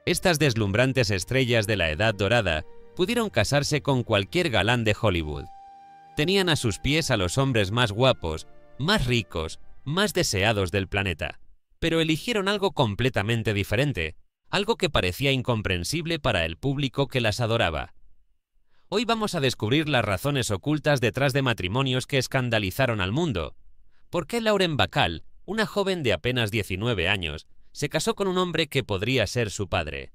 Estas deslumbrantes estrellas de la Edad Dorada pudieron casarse con cualquier galán de Hollywood. Tenían a sus pies a los hombres más guapos, más ricos, más deseados del planeta, pero eligieron algo completamente diferente, algo que parecía incomprensible para el público que las adoraba. Hoy vamos a descubrir las razones ocultas detrás de matrimonios que escandalizaron al mundo. ¿Por qué Lauren Bacall, una joven de apenas 19 años, se casó con un hombre que podría ser su padre?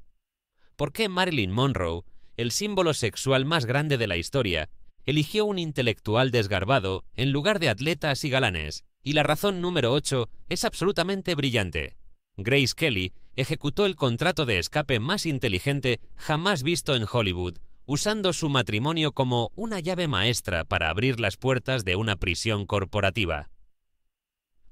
¿Por qué Marilyn Monroe, el símbolo sexual más grande de la historia, eligió un intelectual desgarbado en lugar de atletas y galanes? Y la razón número 8 es absolutamente brillante. Grace Kelly ejecutó el contrato de escape más inteligente jamás visto en Hollywood, usando su matrimonio como una llave maestra para abrir las puertas de una prisión corporativa.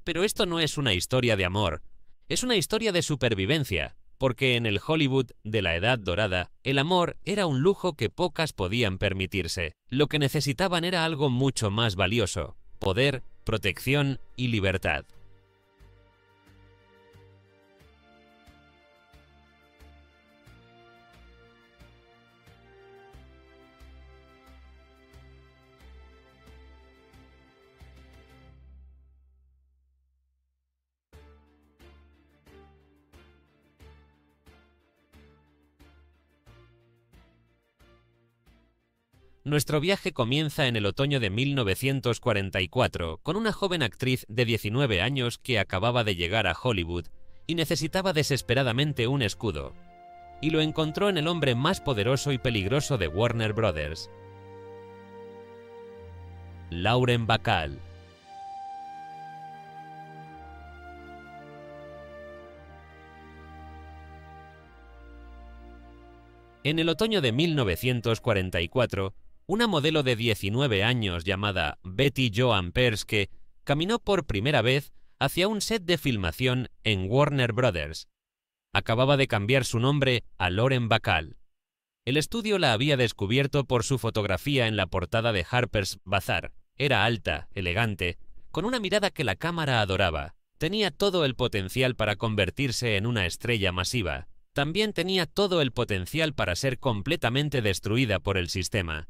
Pero esto no es una historia de amor, es una historia de supervivencia, porque en el Hollywood de la Edad Dorada, el amor era un lujo que pocas podían permitirse. Lo que necesitaban era algo mucho más valioso: poder, protección y libertad. Nuestro viaje comienza en el otoño de 1944, con una joven actriz de 19 años que acababa de llegar a Hollywood y necesitaba desesperadamente un escudo. Y lo encontró en el hombre más poderoso y peligroso de Warner Brothers: Lauren Bacall. En el otoño de 1944, una modelo de 19 años llamada Betty Joan Perske caminó por primera vez hacia un set de filmación en Warner Brothers. Acababa de cambiar su nombre a Lauren Bacall. El estudio la había descubierto por su fotografía en la portada de Harper's Bazaar. Era alta, elegante, con una mirada que la cámara adoraba. Tenía todo el potencial para convertirse en una estrella masiva. También tenía todo el potencial para ser completamente destruida por el sistema.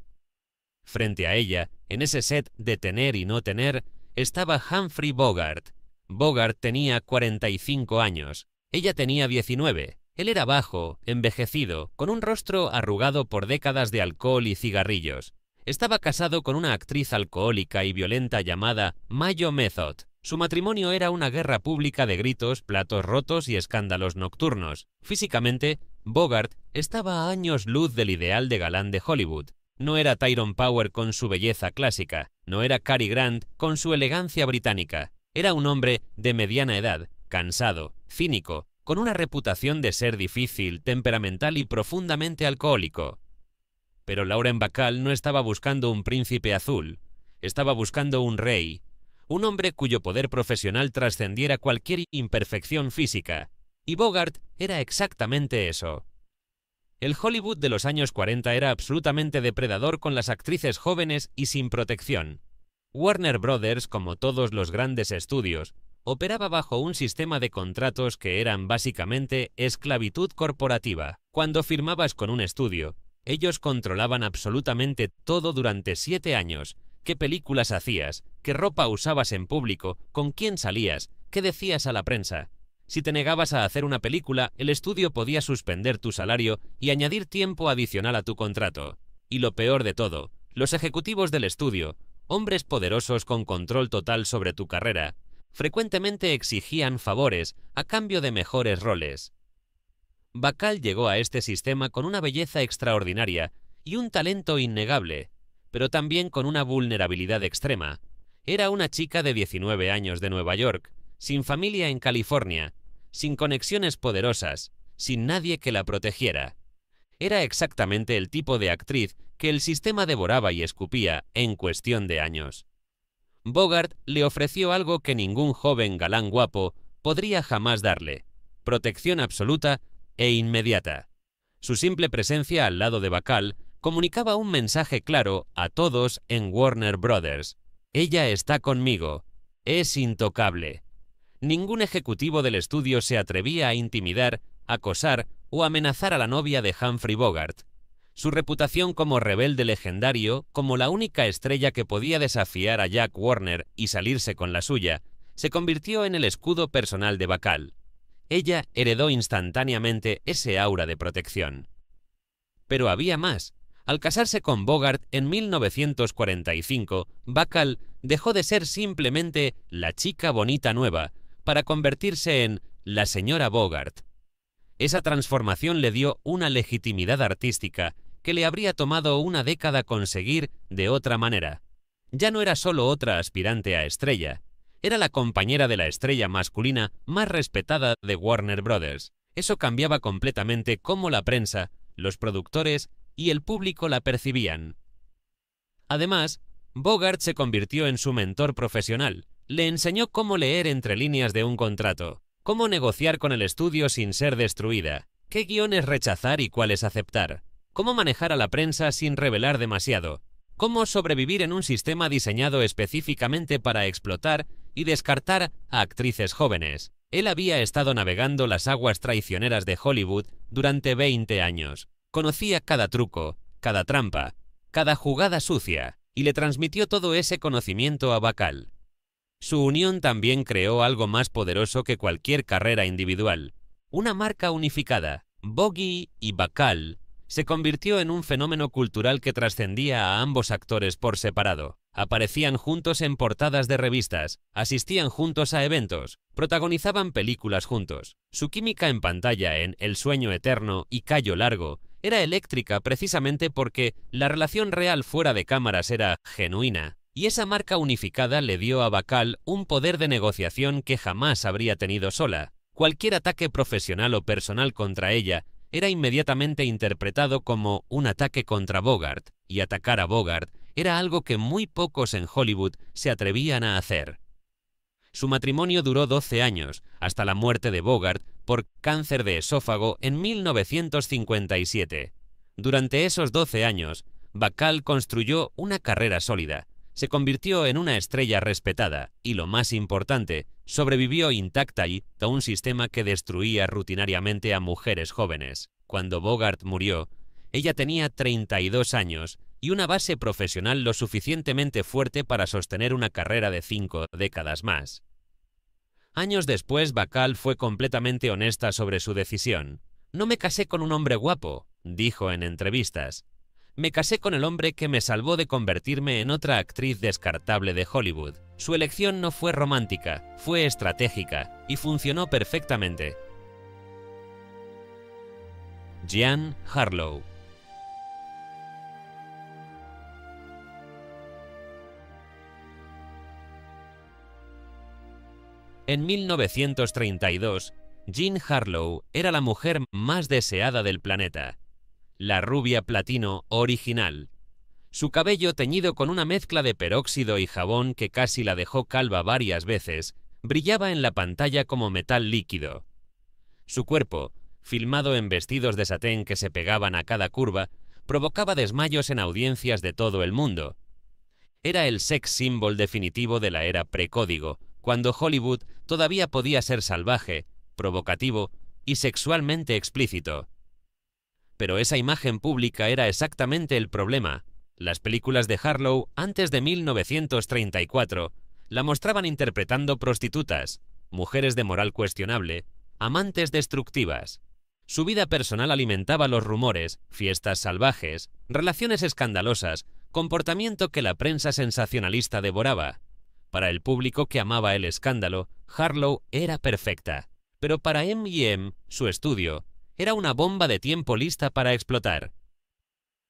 Frente a ella, en ese set de tener y no tener, estaba Humphrey Bogart. Bogart tenía 45 años, ella tenía 19. Él era bajo, envejecido, con un rostro arrugado por décadas de alcohol y cigarrillos. Estaba casado con una actriz alcohólica y violenta llamada Mayo Method. Su matrimonio era una guerra pública de gritos, platos rotos y escándalos nocturnos. Físicamente, Bogart estaba a años luz del ideal de galán de Hollywood. No era Tyrone Power con su belleza clásica, no era Cary Grant con su elegancia británica. Era un hombre de mediana edad, cansado, cínico, con una reputación de ser difícil, temperamental y profundamente alcohólico. Pero Lauren Bacall no estaba buscando un príncipe azul, estaba buscando un rey, un hombre cuyo poder profesional trascendiera cualquier imperfección física. Y Bogart era exactamente eso. El Hollywood de los años 40 era absolutamente depredador con las actrices jóvenes y sin protección. Warner Brothers, como todos los grandes estudios, operaba bajo un sistema de contratos que eran básicamente esclavitud corporativa. Cuando firmabas con un estudio, ellos controlaban absolutamente todo durante 7 años. ¿Qué películas hacías? ¿Qué ropa usabas en público? ¿Con quién salías? ¿Qué decías a la prensa? Si te negabas a hacer una película, el estudio podía suspender tu salario y añadir tiempo adicional a tu contrato. Y lo peor de todo, los ejecutivos del estudio, hombres poderosos con control total sobre tu carrera, frecuentemente exigían favores a cambio de mejores roles. Bacall llegó a este sistema con una belleza extraordinaria y un talento innegable, pero también con una vulnerabilidad extrema. Era una chica de 19 años de Nueva York, sin familia en California, sin conexiones poderosas, sin nadie que la protegiera. Era exactamente el tipo de actriz que el sistema devoraba y escupía en cuestión de años. Bogart le ofreció algo que ningún joven galán guapo podría jamás darle: protección absoluta e inmediata. Su simple presencia al lado de Bacall comunicaba un mensaje claro a todos en Warner Brothers: ella está conmigo, es intocable. Ningún ejecutivo del estudio se atrevía a intimidar acosar o amenazar a la novia de Humphrey Bogart. Su reputación como rebelde legendario, como la única estrella que podía desafiar a Jack Warner y salirse con la suya, se convirtió en el escudo personal de Bacall. Ella heredó instantáneamente ese aura de protección. Pero había más. Al casarse con Bogart en 1945, Bacall dejó de ser simplemente la chica bonita nueva para convertirse en la señora Bogart. Esa transformación le dio una legitimidad artística que le habría tomado una década conseguir de otra manera. Ya no era solo otra aspirante a estrella, era la compañera de la estrella masculina más respetada de Warner Brothers. Eso cambiaba completamente cómo la prensa, los productores y el público la percibían. Además, Bogart se convirtió en su mentor profesional. Le enseñó cómo leer entre líneas de un contrato, cómo negociar con el estudio sin ser destruida, qué guiones rechazar y cuáles aceptar, cómo manejar a la prensa sin revelar demasiado, cómo sobrevivir en un sistema diseñado específicamente para explotar y descartar a actrices jóvenes. Él había estado navegando las aguas traicioneras de Hollywood durante 20 años. Conocía cada truco, cada trampa, cada jugada sucia, y le transmitió todo ese conocimiento a Bacall. Su unión también creó algo más poderoso que cualquier carrera individual. Una marca unificada, Bogey y Bacall, se convirtió en un fenómeno cultural que trascendía a ambos actores por separado. Aparecían juntos en portadas de revistas, asistían juntos a eventos, protagonizaban películas juntos. Su química en pantalla en El sueño eterno y Cayo largo era eléctrica precisamente porque la relación real fuera de cámaras era genuina, y esa marca unificada le dio a Bacall un poder de negociación que jamás habría tenido sola. Cualquier ataque profesional o personal contra ella era inmediatamente interpretado como un ataque contra Bogart, y atacar a Bogart era algo que muy pocos en Hollywood se atrevían a hacer. Su matrimonio duró 12 años, hasta la muerte de Bogart por cáncer de esófago en 1957. Durante esos 12 años, Bacall construyó una carrera sólida, se convirtió en una estrella respetada y, lo más importante, sobrevivió intacta a un sistema que destruía rutinariamente a mujeres jóvenes. Cuando Bogart murió, ella tenía 32 años y una base profesional lo suficientemente fuerte para sostener una carrera de 5 décadas más. Años después, Bacall fue completamente honesta sobre su decisión. «No me casé con un hombre guapo», dijo en entrevistas. «Me casé con el hombre que me salvó de convertirme en otra actriz descartable de Hollywood. Su elección no fue romántica, fue estratégica y funcionó perfectamente». Jean Harlow. En 1932, Jean Harlow era la mujer más deseada del planeta. La rubia platino original. Su cabello, teñido con una mezcla de peróxido y jabón que casi la dejó calva varias veces, brillaba en la pantalla como metal líquido. Su cuerpo, filmado en vestidos de satén que se pegaban a cada curva, provocaba desmayos en audiencias de todo el mundo. Era el sex symbol definitivo de la era precódigo, cuando Hollywood todavía podía ser salvaje, provocativo y sexualmente explícito. Pero esa imagen pública era exactamente el problema. Las películas de Harlow antes de 1934 la mostraban interpretando prostitutas, mujeres de moral cuestionable, amantes destructivas. Su vida personal alimentaba los rumores, fiestas salvajes, relaciones escandalosas, comportamiento que la prensa sensacionalista devoraba. Para el público que amaba el escándalo, Harlow era perfecta, pero para M&M, su estudio, era una bomba de tiempo lista para explotar.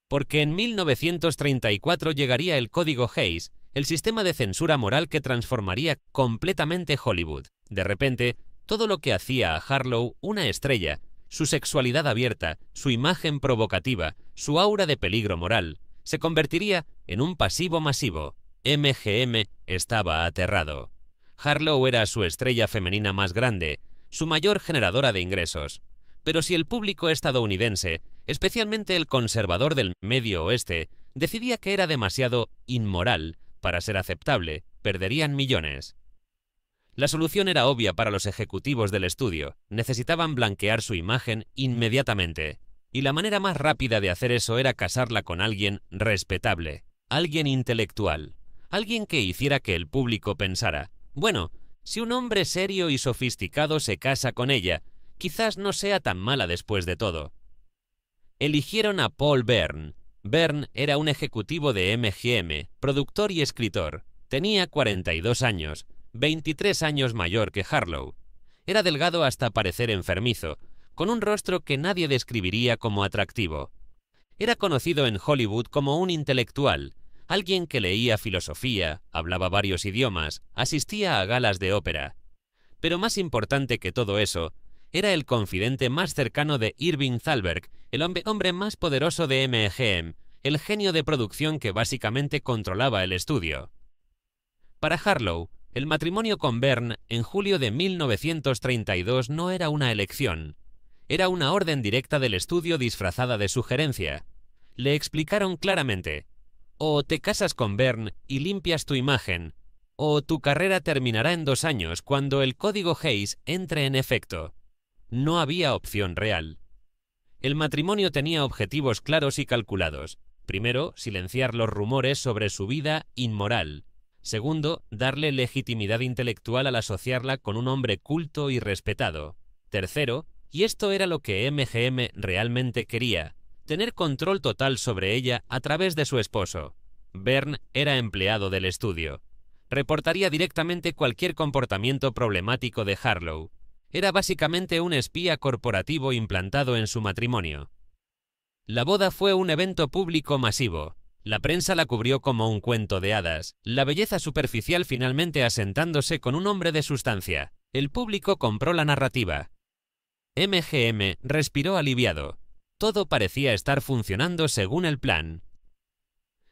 Porque en 1934 llegaría el Código Hays, el sistema de censura moral que transformaría completamente Hollywood. De repente, todo lo que hacía a Harlow una estrella, su sexualidad abierta, su imagen provocativa, su aura de peligro moral, se convertiría en un pasivo masivo. MGM estaba aterrado. Harlow era su estrella femenina más grande, su mayor generadora de ingresos. Pero si el público estadounidense, especialmente el conservador del Medio Oeste, decidía que era demasiado inmoral para ser aceptable, perderían millones. La solución era obvia para los ejecutivos del estudio. Necesitaban blanquear su imagen inmediatamente. Y la manera más rápida de hacer eso era casarla con alguien respetable, alguien intelectual, alguien que hiciera que el público pensara: bueno, si un hombre serio y sofisticado se casa con ella, quizás no sea tan mala después de todo. Eligieron a Paul Bern. Bern era un ejecutivo de MGM, productor y escritor. Tenía 42 años, 23 años mayor que Harlow. Era delgado hasta parecer enfermizo, con un rostro que nadie describiría como atractivo. Era conocido en Hollywood como un intelectual, alguien que leía filosofía, hablaba varios idiomas, asistía a galas de ópera. Pero más importante que todo eso, era el confidente más cercano de Irving Thalberg, el hombre más poderoso de MGM, el genio de producción que básicamente controlaba el estudio. Para Harlow, el matrimonio con Bern en julio de 1932 no era una elección. Era una orden directa del estudio disfrazada de sugerencia. Le explicaron claramente: o te casas con Bern y limpias tu imagen, o tu carrera terminará en 2 años cuando el código Hays entre en efecto. No había opción real. El matrimonio tenía objetivos claros y calculados. Primero, silenciar los rumores sobre su vida inmoral. Segundo, darle legitimidad intelectual al asociarla con un hombre culto y respetado. Tercero, y esto era lo que MGM realmente quería, tener control total sobre ella a través de su esposo. Bern era empleado del estudio. Reportaría directamente cualquier comportamiento problemático de Harlow. Era básicamente un espía corporativo implantado en su matrimonio. La boda fue un evento público masivo. La prensa la cubrió como un cuento de hadas, la belleza superficial finalmente asentándose con un hombre de sustancia. El público compró la narrativa. MGM respiró aliviado. Todo parecía estar funcionando según el plan.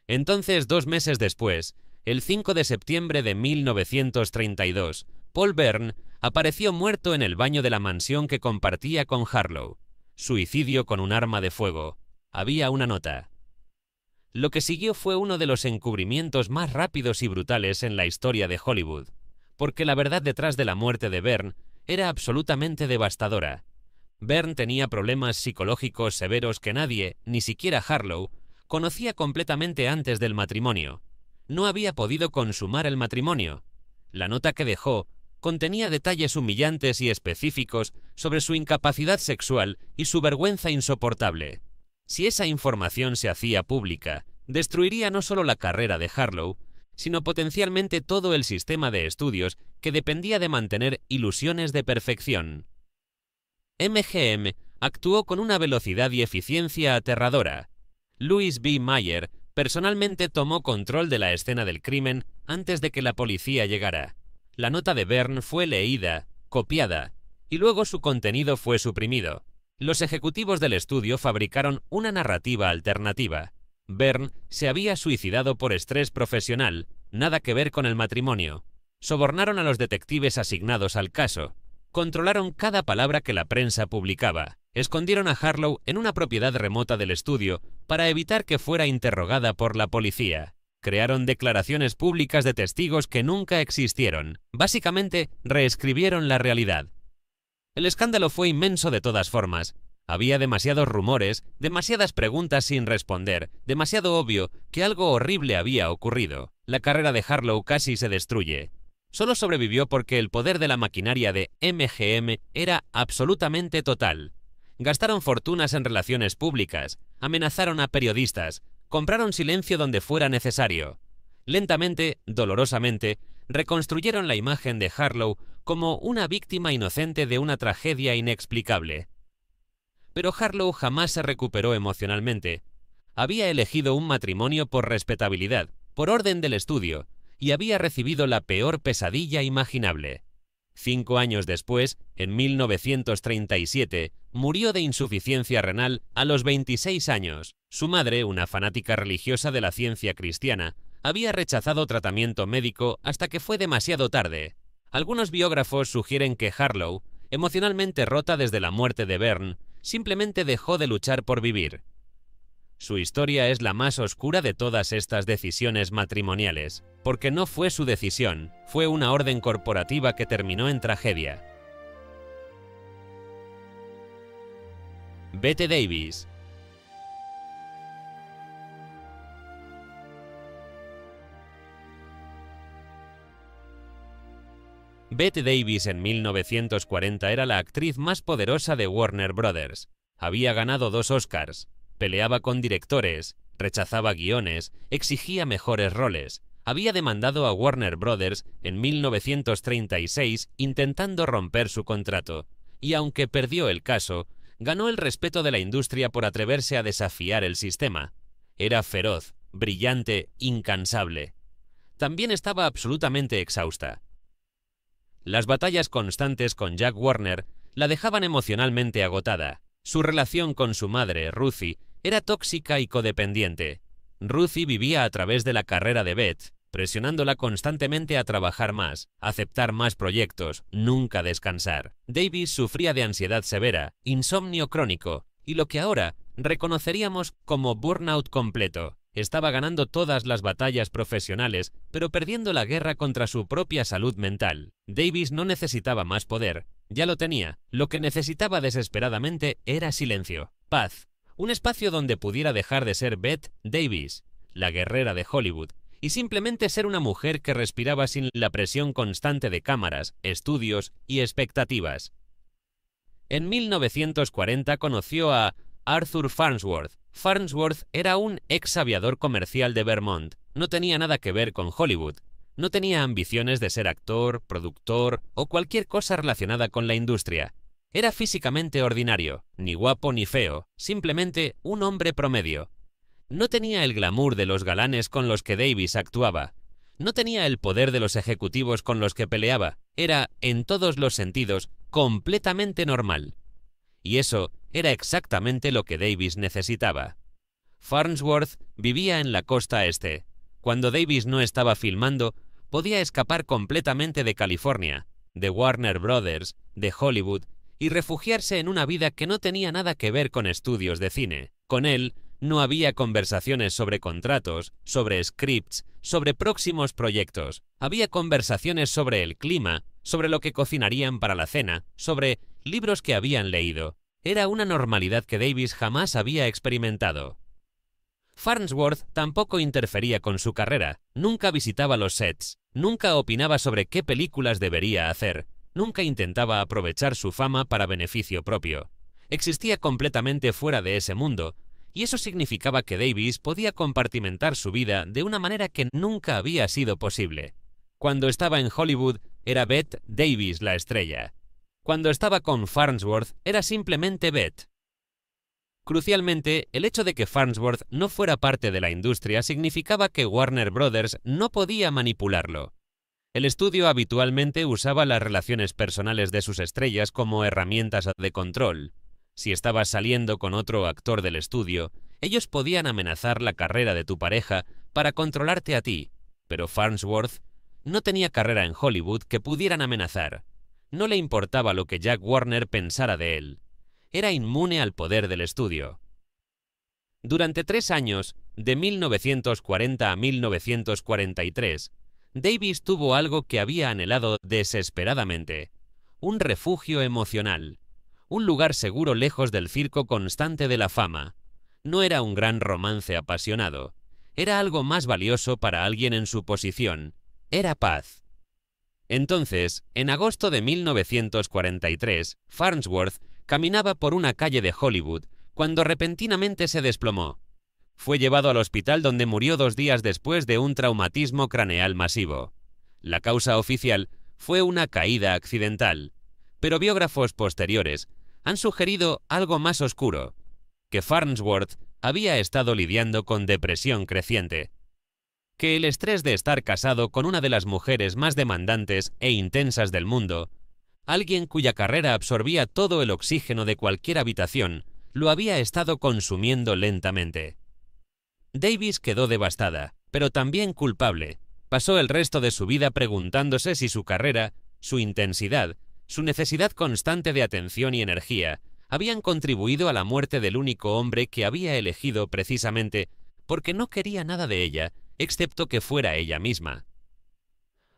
Entonces, 2 meses después, el 5 de septiembre de 1932, Paul Bern apareció muerto en el baño de la mansión que compartía con Harlow. Suicidio con un arma de fuego. Había una nota. Lo que siguió fue uno de los encubrimientos más rápidos y brutales en la historia de Hollywood, porque la verdad detrás de la muerte de Bern era absolutamente devastadora. Bern tenía problemas psicológicos severos que nadie, ni siquiera Harlow, conocía completamente antes del matrimonio. No había podido consumar el matrimonio. La nota que dejó contenía detalles humillantes y específicos sobre su incapacidad sexual y su vergüenza insoportable. Si esa información se hacía pública, destruiría no solo la carrera de Harlow, sino potencialmente todo el sistema de estudios que dependía de mantener ilusiones de perfección. MGM actuó con una velocidad y eficiencia aterradora. Louis B. Mayer personalmente tomó control de la escena del crimen antes de que la policía llegara. La nota de Bern fue leída, copiada, y luego su contenido fue suprimido. Los ejecutivos del estudio fabricaron una narrativa alternativa. Bern se había suicidado por estrés profesional, nada que ver con el matrimonio. Sobornaron a los detectives asignados al caso. Controlaron cada palabra que la prensa publicaba. Escondieron a Harlow en una propiedad remota del estudio para evitar que fuera interrogada por la policía. Crearon declaraciones públicas de testigos que nunca existieron. Básicamente, reescribieron la realidad. El escándalo fue inmenso de todas formas. Había demasiados rumores, demasiadas preguntas sin responder, demasiado obvio que algo horrible había ocurrido. La carrera de Harlow casi se destruye. Solo sobrevivió porque el poder de la maquinaria de MGM era absolutamente total. Gastaron fortunas en relaciones públicas, amenazaron a periodistas, compraron silencio donde fuera necesario. Lentamente, dolorosamente, reconstruyeron la imagen de Harlow como una víctima inocente de una tragedia inexplicable. Pero Harlow jamás se recuperó emocionalmente. Había elegido un matrimonio por respetabilidad, por orden del estudio, y había recibido la peor pesadilla imaginable. 5 años después, en 1937, murió de insuficiencia renal a los 26 años. Su madre, una fanática religiosa de la ciencia cristiana, había rechazado tratamiento médico hasta que fue demasiado tarde. Algunos biógrafos sugieren que Harlow, emocionalmente rota desde la muerte de Bern, simplemente dejó de luchar por vivir. Su historia es la más oscura de todas estas decisiones matrimoniales, porque no fue su decisión, fue una orden corporativa que terminó en tragedia. Bette Davis. Bette Davis en 1940 era la actriz más poderosa de Warner Brothers. Había ganado 2 Oscars, peleaba con directores, rechazaba guiones, exigía mejores roles. Había demandado a Warner Brothers en 1936 intentando romper su contrato, y aunque perdió el caso, ganó el respeto de la industria por atreverse a desafiar el sistema. Era feroz, brillante, incansable. También estaba absolutamente exhausta. Las batallas constantes con Jack Warner la dejaban emocionalmente agotada. Su relación con su madre, Ruthie, era tóxica y codependiente. Ruthie vivía a través de la carrera de Bette, presionándola constantemente a trabajar más, aceptar más proyectos, nunca descansar. Davis sufría de ansiedad severa, insomnio crónico, y lo que ahora reconoceríamos como burnout completo. Estaba ganando todas las batallas profesionales, pero perdiendo la guerra contra su propia salud mental. Davis no necesitaba más poder, ya lo tenía. Lo que necesitaba desesperadamente era silencio, paz, un espacio donde pudiera dejar de ser Bette Davis, la guerrera de Hollywood, y simplemente ser una mujer que respiraba sin la presión constante de cámaras, estudios y expectativas. En 1940 conoció a Arthur Farnsworth. Farnsworth era un ex aviador comercial de Vermont. No tenía nada que ver con Hollywood. No tenía ambiciones de ser actor, productor o cualquier cosa relacionada con la industria. Era físicamente ordinario, ni guapo ni feo, simplemente un hombre promedio. No tenía el glamour de los galanes con los que Davis actuaba. No tenía el poder de los ejecutivos con los que peleaba. Era, en todos los sentidos, completamente normal. Y eso era exactamente lo que Davis necesitaba. Farnsworth vivía en la costa este. Cuando Davis no estaba filmando, podía escapar completamente de California, de Warner Brothers, de Hollywood, y refugiarse en una vida que no tenía nada que ver con estudios de cine. Con él no había conversaciones sobre contratos, sobre scripts, sobre próximos proyectos. Había conversaciones sobre el clima, sobre lo que cocinarían para la cena, sobre libros que habían leído. Era una normalidad que Davis jamás había experimentado. Farnsworth tampoco interfería con su carrera, nunca visitaba los sets, nunca opinaba sobre qué películas debería hacer, nunca intentaba aprovechar su fama para beneficio propio. Existía completamente fuera de ese mundo, y eso significaba que Davis podía compartimentar su vida de una manera que nunca había sido posible. Cuando estaba en Hollywood, era Bette Davis la estrella. Cuando estaba con Farnsworth, era simplemente Bette. Crucialmente, el hecho de que Farnsworth no fuera parte de la industria significaba que Warner Brothers no podía manipularlo. El estudio habitualmente usaba las relaciones personales de sus estrellas como herramientas de control. Si estabas saliendo con otro actor del estudio, ellos podían amenazar la carrera de tu pareja para controlarte a ti, pero Farnsworth no tenía carrera en Hollywood que pudieran amenazar. No le importaba lo que Jack Warner pensara de él. Era inmune al poder del estudio. Durante 3 años, de 1940 a 1943, Davis tuvo algo que había anhelado desesperadamente: un refugio emocional, un lugar seguro lejos del circo constante de la fama. No era un gran romance apasionado, era algo más valioso para alguien en su posición, era paz. Entonces, en agosto de 1943, Farnsworth caminaba por una calle de Hollywood cuando repentinamente se desplomó. Fue llevado al hospital donde murió 2 días después de un traumatismo craneal masivo. La causa oficial fue una caída accidental, pero biógrafos posteriores han sugerido algo más oscuro, que Farnsworth había estado lidiando con depresión creciente, que el estrés de estar casado con una de las mujeres más demandantes e intensas del mundo, alguien cuya carrera absorbía todo el oxígeno de cualquier habitación, lo había estado consumiendo lentamente. Davis quedó devastada, pero también culpable. Pasó el resto de su vida preguntándose si su carrera, su intensidad, su necesidad constante de atención y energía, habían contribuido a la muerte del único hombre que había elegido precisamente porque no quería nada de ella, excepto que fuera ella misma.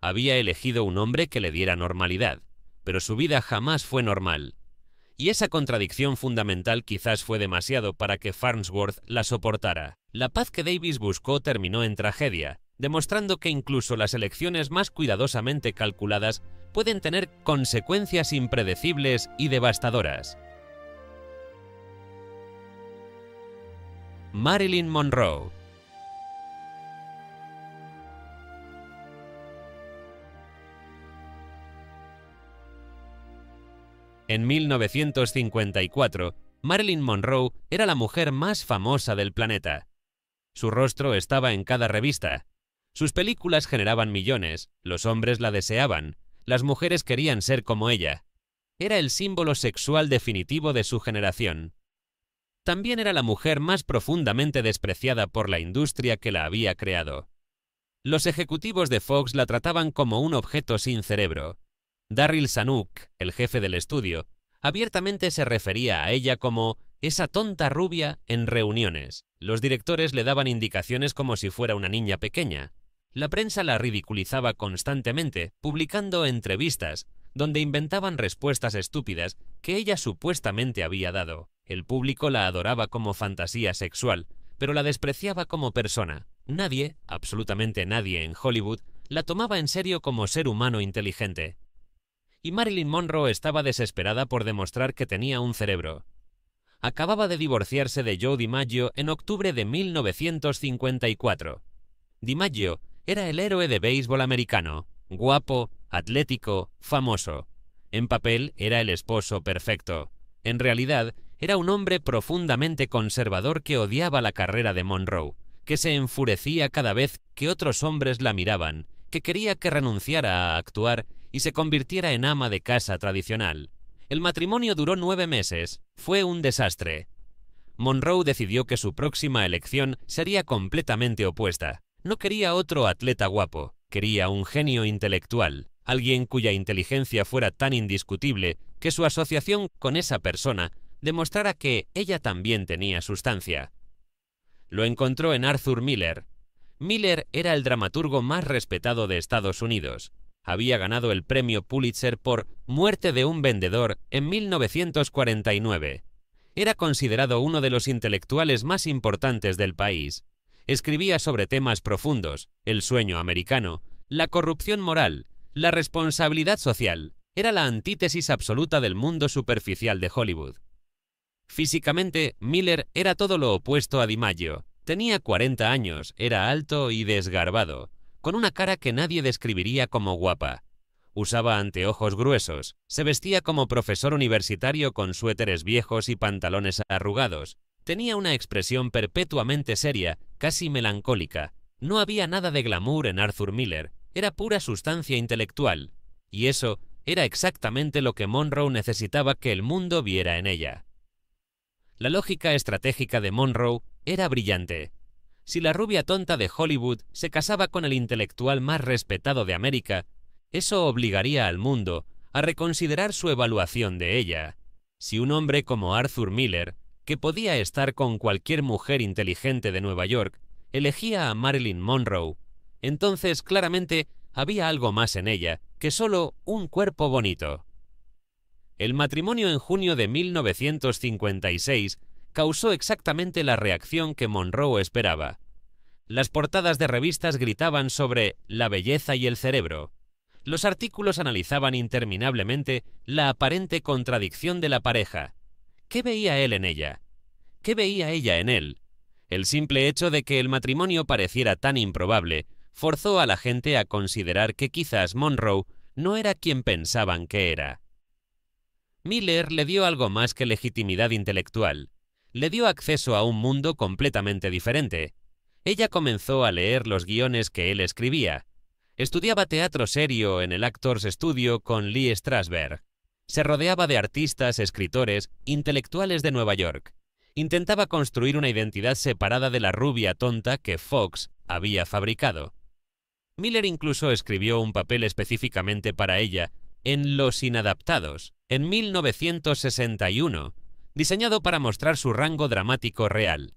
Había elegido un hombre que le diera normalidad, pero su vida jamás fue normal. Y esa contradicción fundamental quizás fue demasiado para que Farnsworth la soportara. La paz que Davis buscó terminó en tragedia, demostrando que incluso las elecciones más cuidadosamente calculadas pueden tener consecuencias impredecibles y devastadoras. Marilyn Monroe. En 1954, Marilyn Monroe era la mujer más famosa del planeta. Su rostro estaba en cada revista. Sus películas generaban millones, los hombres la deseaban, las mujeres querían ser como ella. Era el símbolo sexual definitivo de su generación. También era la mujer más profundamente despreciada por la industria que la había creado. Los ejecutivos de Fox la trataban como un objeto sin cerebro. Darryl Zanuck, el jefe del estudio, abiertamente se refería a ella como esa tonta rubia en reuniones. Los directores le daban indicaciones como si fuera una niña pequeña. La prensa la ridiculizaba constantemente, publicando entrevistas donde inventaban respuestas estúpidas que ella supuestamente había dado. El público la adoraba como fantasía sexual, pero la despreciaba como persona. Nadie, absolutamente nadie en Hollywood, la tomaba en serio como ser humano inteligente. Y Marilyn Monroe estaba desesperada por demostrar que tenía un cerebro. Acababa de divorciarse de Joe DiMaggio en octubre de 1954. DiMaggio era el héroe de béisbol americano, guapo, atlético, famoso. En papel era el esposo perfecto. En realidad, era un hombre profundamente conservador que odiaba la carrera de Monroe, que se enfurecía cada vez que otros hombres la miraban, que quería que renunciara a actuar y se convirtiera en ama de casa tradicional. El matrimonio duró 9 meses. Fue un desastre. Monroe decidió que su próxima elección sería completamente opuesta. No quería otro atleta guapo, quería un genio intelectual, alguien cuya inteligencia fuera tan indiscutible que su asociación con esa persona demostrara que ella también tenía sustancia. Lo encontró en Arthur Miller. Miller era el dramaturgo más respetado de Estados Unidos. Había ganado el premio Pulitzer por Muerte de un vendedor en 1949. Era considerado uno de los intelectuales más importantes del país. Escribía sobre temas profundos, el sueño americano, la corrupción moral, la responsabilidad social. Era la antítesis absoluta del mundo superficial de Hollywood. Físicamente, Miller era todo lo opuesto a DiMaggio. Tenía 40 años, era alto y desgarbado, con una cara que nadie describiría como guapa. Usaba anteojos gruesos, se vestía como profesor universitario con suéteres viejos y pantalones arrugados. Tenía una expresión perpetuamente seria, casi melancólica. No había nada de glamour en Arthur Miller, era pura sustancia intelectual. Y eso era exactamente lo que Monroe necesitaba que el mundo viera en ella. La lógica estratégica de Monroe era brillante. Si la rubia tonta de Hollywood se casaba con el intelectual más respetado de América, eso obligaría al mundo a reconsiderar su evaluación de ella. Si un hombre como Arthur Miller, que podía estar con cualquier mujer inteligente de Nueva York, elegía a Marilyn Monroe, entonces claramente había algo más en ella que solo un cuerpo bonito. El matrimonio en junio de 1956 causó exactamente la reacción que Monroe esperaba. Las portadas de revistas gritaban sobre la belleza y el cerebro. Los artículos analizaban interminablemente la aparente contradicción de la pareja. ¿Qué veía él en ella? ¿Qué veía ella en él? El simple hecho de que el matrimonio pareciera tan improbable forzó a la gente a considerar que quizás Monroe no era quien pensaban que era. Miller le dio algo más que legitimidad intelectual. Le dio acceso a un mundo completamente diferente. Ella comenzó a leer los guiones que él escribía. Estudiaba teatro serio en el Actors Studio con Lee Strasberg. Se rodeaba de artistas, escritores, intelectuales de Nueva York. Intentaba construir una identidad separada de la rubia tonta que Fox había fabricado. Miller incluso escribió un papel específicamente para ella en Los Inadaptados, en 1961, diseñado para mostrar su rango dramático real.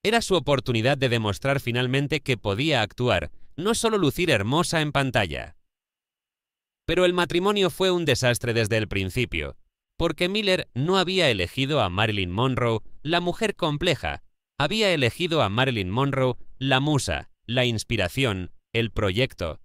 Era su oportunidad de demostrar finalmente que podía actuar, no solo lucir hermosa en pantalla. Pero el matrimonio fue un desastre desde el principio, porque Miller no había elegido a Marilyn Monroe, la mujer compleja, había elegido a Marilyn Monroe, la musa, la inspiración, el proyecto.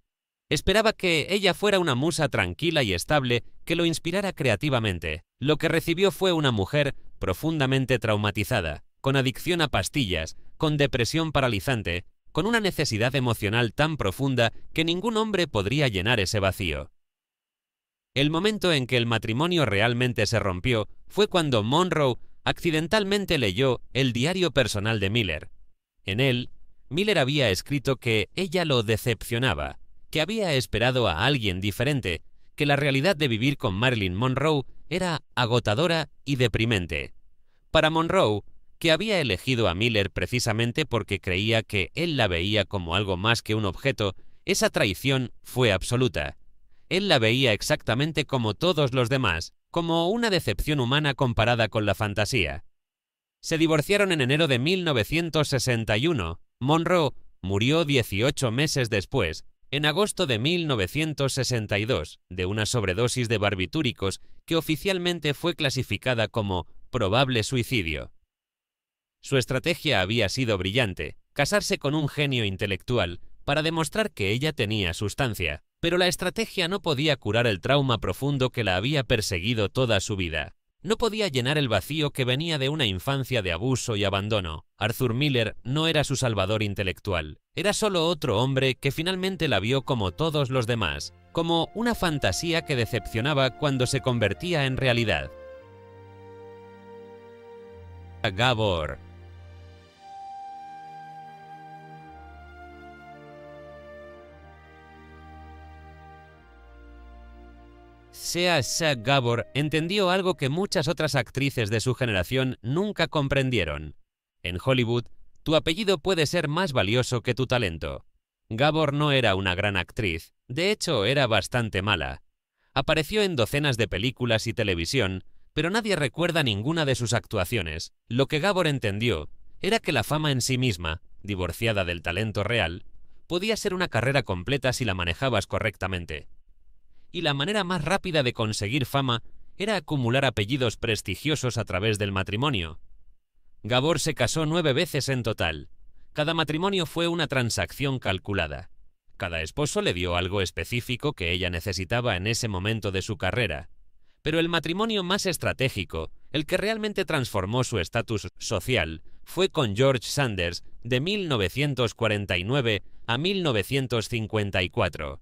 Esperaba que ella fuera una musa tranquila y estable que lo inspirara creativamente. Lo que recibió fue una mujer profundamente traumatizada, con adicción a pastillas, con depresión paralizante, con una necesidad emocional tan profunda que ningún hombre podría llenar ese vacío. El momento en que el matrimonio realmente se rompió fue cuando Monroe accidentalmente leyó el diario personal de Miller. En él, Miller había escrito que ella lo decepcionaba, que había esperado a alguien diferente, que la realidad de vivir con Marilyn Monroe era agotadora y deprimente. Para Monroe, que había elegido a Miller precisamente porque creía que él la veía como algo más que un objeto, esa traición fue absoluta. Él la veía exactamente como todos los demás, como una decepción humana comparada con la fantasía. Se divorciaron en enero de 1961. Monroe murió 18 meses después, en agosto de 1962, de una sobredosis de barbitúricos que oficialmente fue clasificada como probable suicidio. Su estrategia había sido brillante, casarse con un genio intelectual para demostrar que ella tenía sustancia, pero la estrategia no podía curar el trauma profundo que la había perseguido toda su vida. No podía llenar el vacío que venía de una infancia de abuso y abandono. Arthur Miller no era su salvador intelectual. Era solo otro hombre que finalmente la vio como todos los demás, como una fantasía que decepcionaba cuando se convertía en realidad. Gabor. Sea Gabor entendió algo que muchas otras actrices de su generación nunca comprendieron. En Hollywood, tu apellido puede ser más valioso que tu talento. Gabor no era una gran actriz, de hecho era bastante mala. Apareció en docenas de películas y televisión, pero nadie recuerda ninguna de sus actuaciones. Lo que Gabor entendió era que la fama en sí misma, divorciada del talento real, podía ser una carrera completa si la manejabas correctamente. Y la manera más rápida de conseguir fama era acumular apellidos prestigiosos a través del matrimonio. Gabor se casó 9 veces en total. Cada matrimonio fue una transacción calculada. Cada esposo le dio algo específico que ella necesitaba en ese momento de su carrera. Pero el matrimonio más estratégico, el que realmente transformó su estatus social, fue con George Sanders de 1949 a 1954.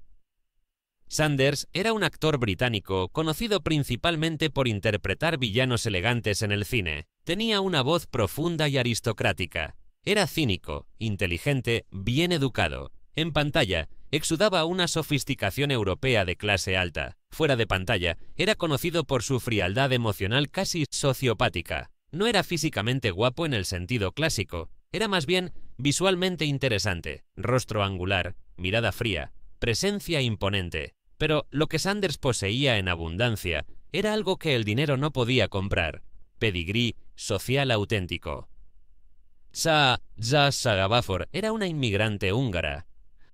Sanders era un actor británico conocido principalmente por interpretar villanos elegantes en el cine. Tenía una voz profunda y aristocrática. Era cínico, inteligente, bien educado. En pantalla, exudaba una sofisticación europea de clase alta. Fuera de pantalla, era conocido por su frialdad emocional casi sociopática. No era físicamente guapo en el sentido clásico. Era más bien visualmente interesante. Rostro angular, mirada fría, presencia imponente. Pero lo que Sanders poseía en abundancia era algo que el dinero no podía comprar: pedigrí social auténtico. Sagabafor era una inmigrante húngara.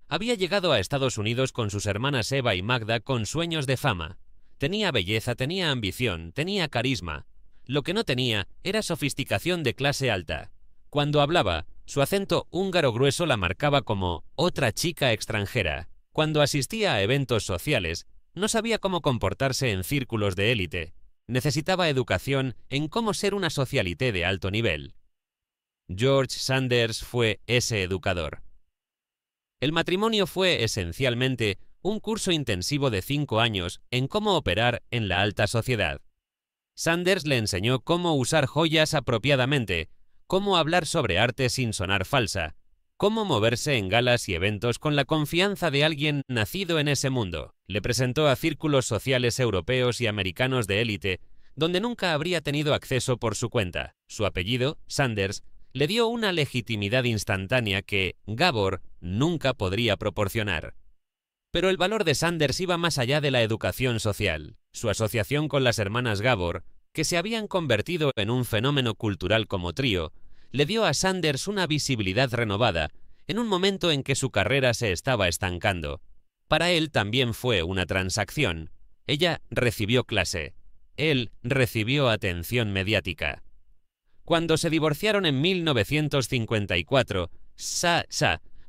Había llegado a Estados Unidos con sus hermanas Eva y Magda con sueños de fama. Tenía belleza, tenía ambición, tenía carisma. Lo que no tenía era sofisticación de clase alta. Cuando hablaba, su acento húngaro grueso la marcaba como otra chica extranjera. Cuando asistía a eventos sociales, no sabía cómo comportarse en círculos de élite. Necesitaba educación en cómo ser una socialité de alto nivel. George Sanders fue ese educador. El matrimonio fue esencialmente un curso intensivo de 5 años en cómo operar en la alta sociedad. Sanders le enseñó cómo usar joyas apropiadamente, cómo hablar sobre arte sin sonar falsa, cómo moverse en galas y eventos con la confianza de alguien nacido en ese mundo. Le presentó a círculos sociales europeos y americanos de élite, donde nunca habría tenido acceso por su cuenta. Su apellido, Sanders, le dio una legitimidad instantánea que Gabor nunca podría proporcionar. Pero el valor de Sanders iba más allá de la educación social. Su asociación con las hermanas Gabor, que se habían convertido en un fenómeno cultural como trío, le dio a Sanders una visibilidad renovada en un momento en que su carrera se estaba estancando. Para él también fue una transacción. Ella recibió clase. Él recibió atención mediática. Cuando se divorciaron en 1954, Sa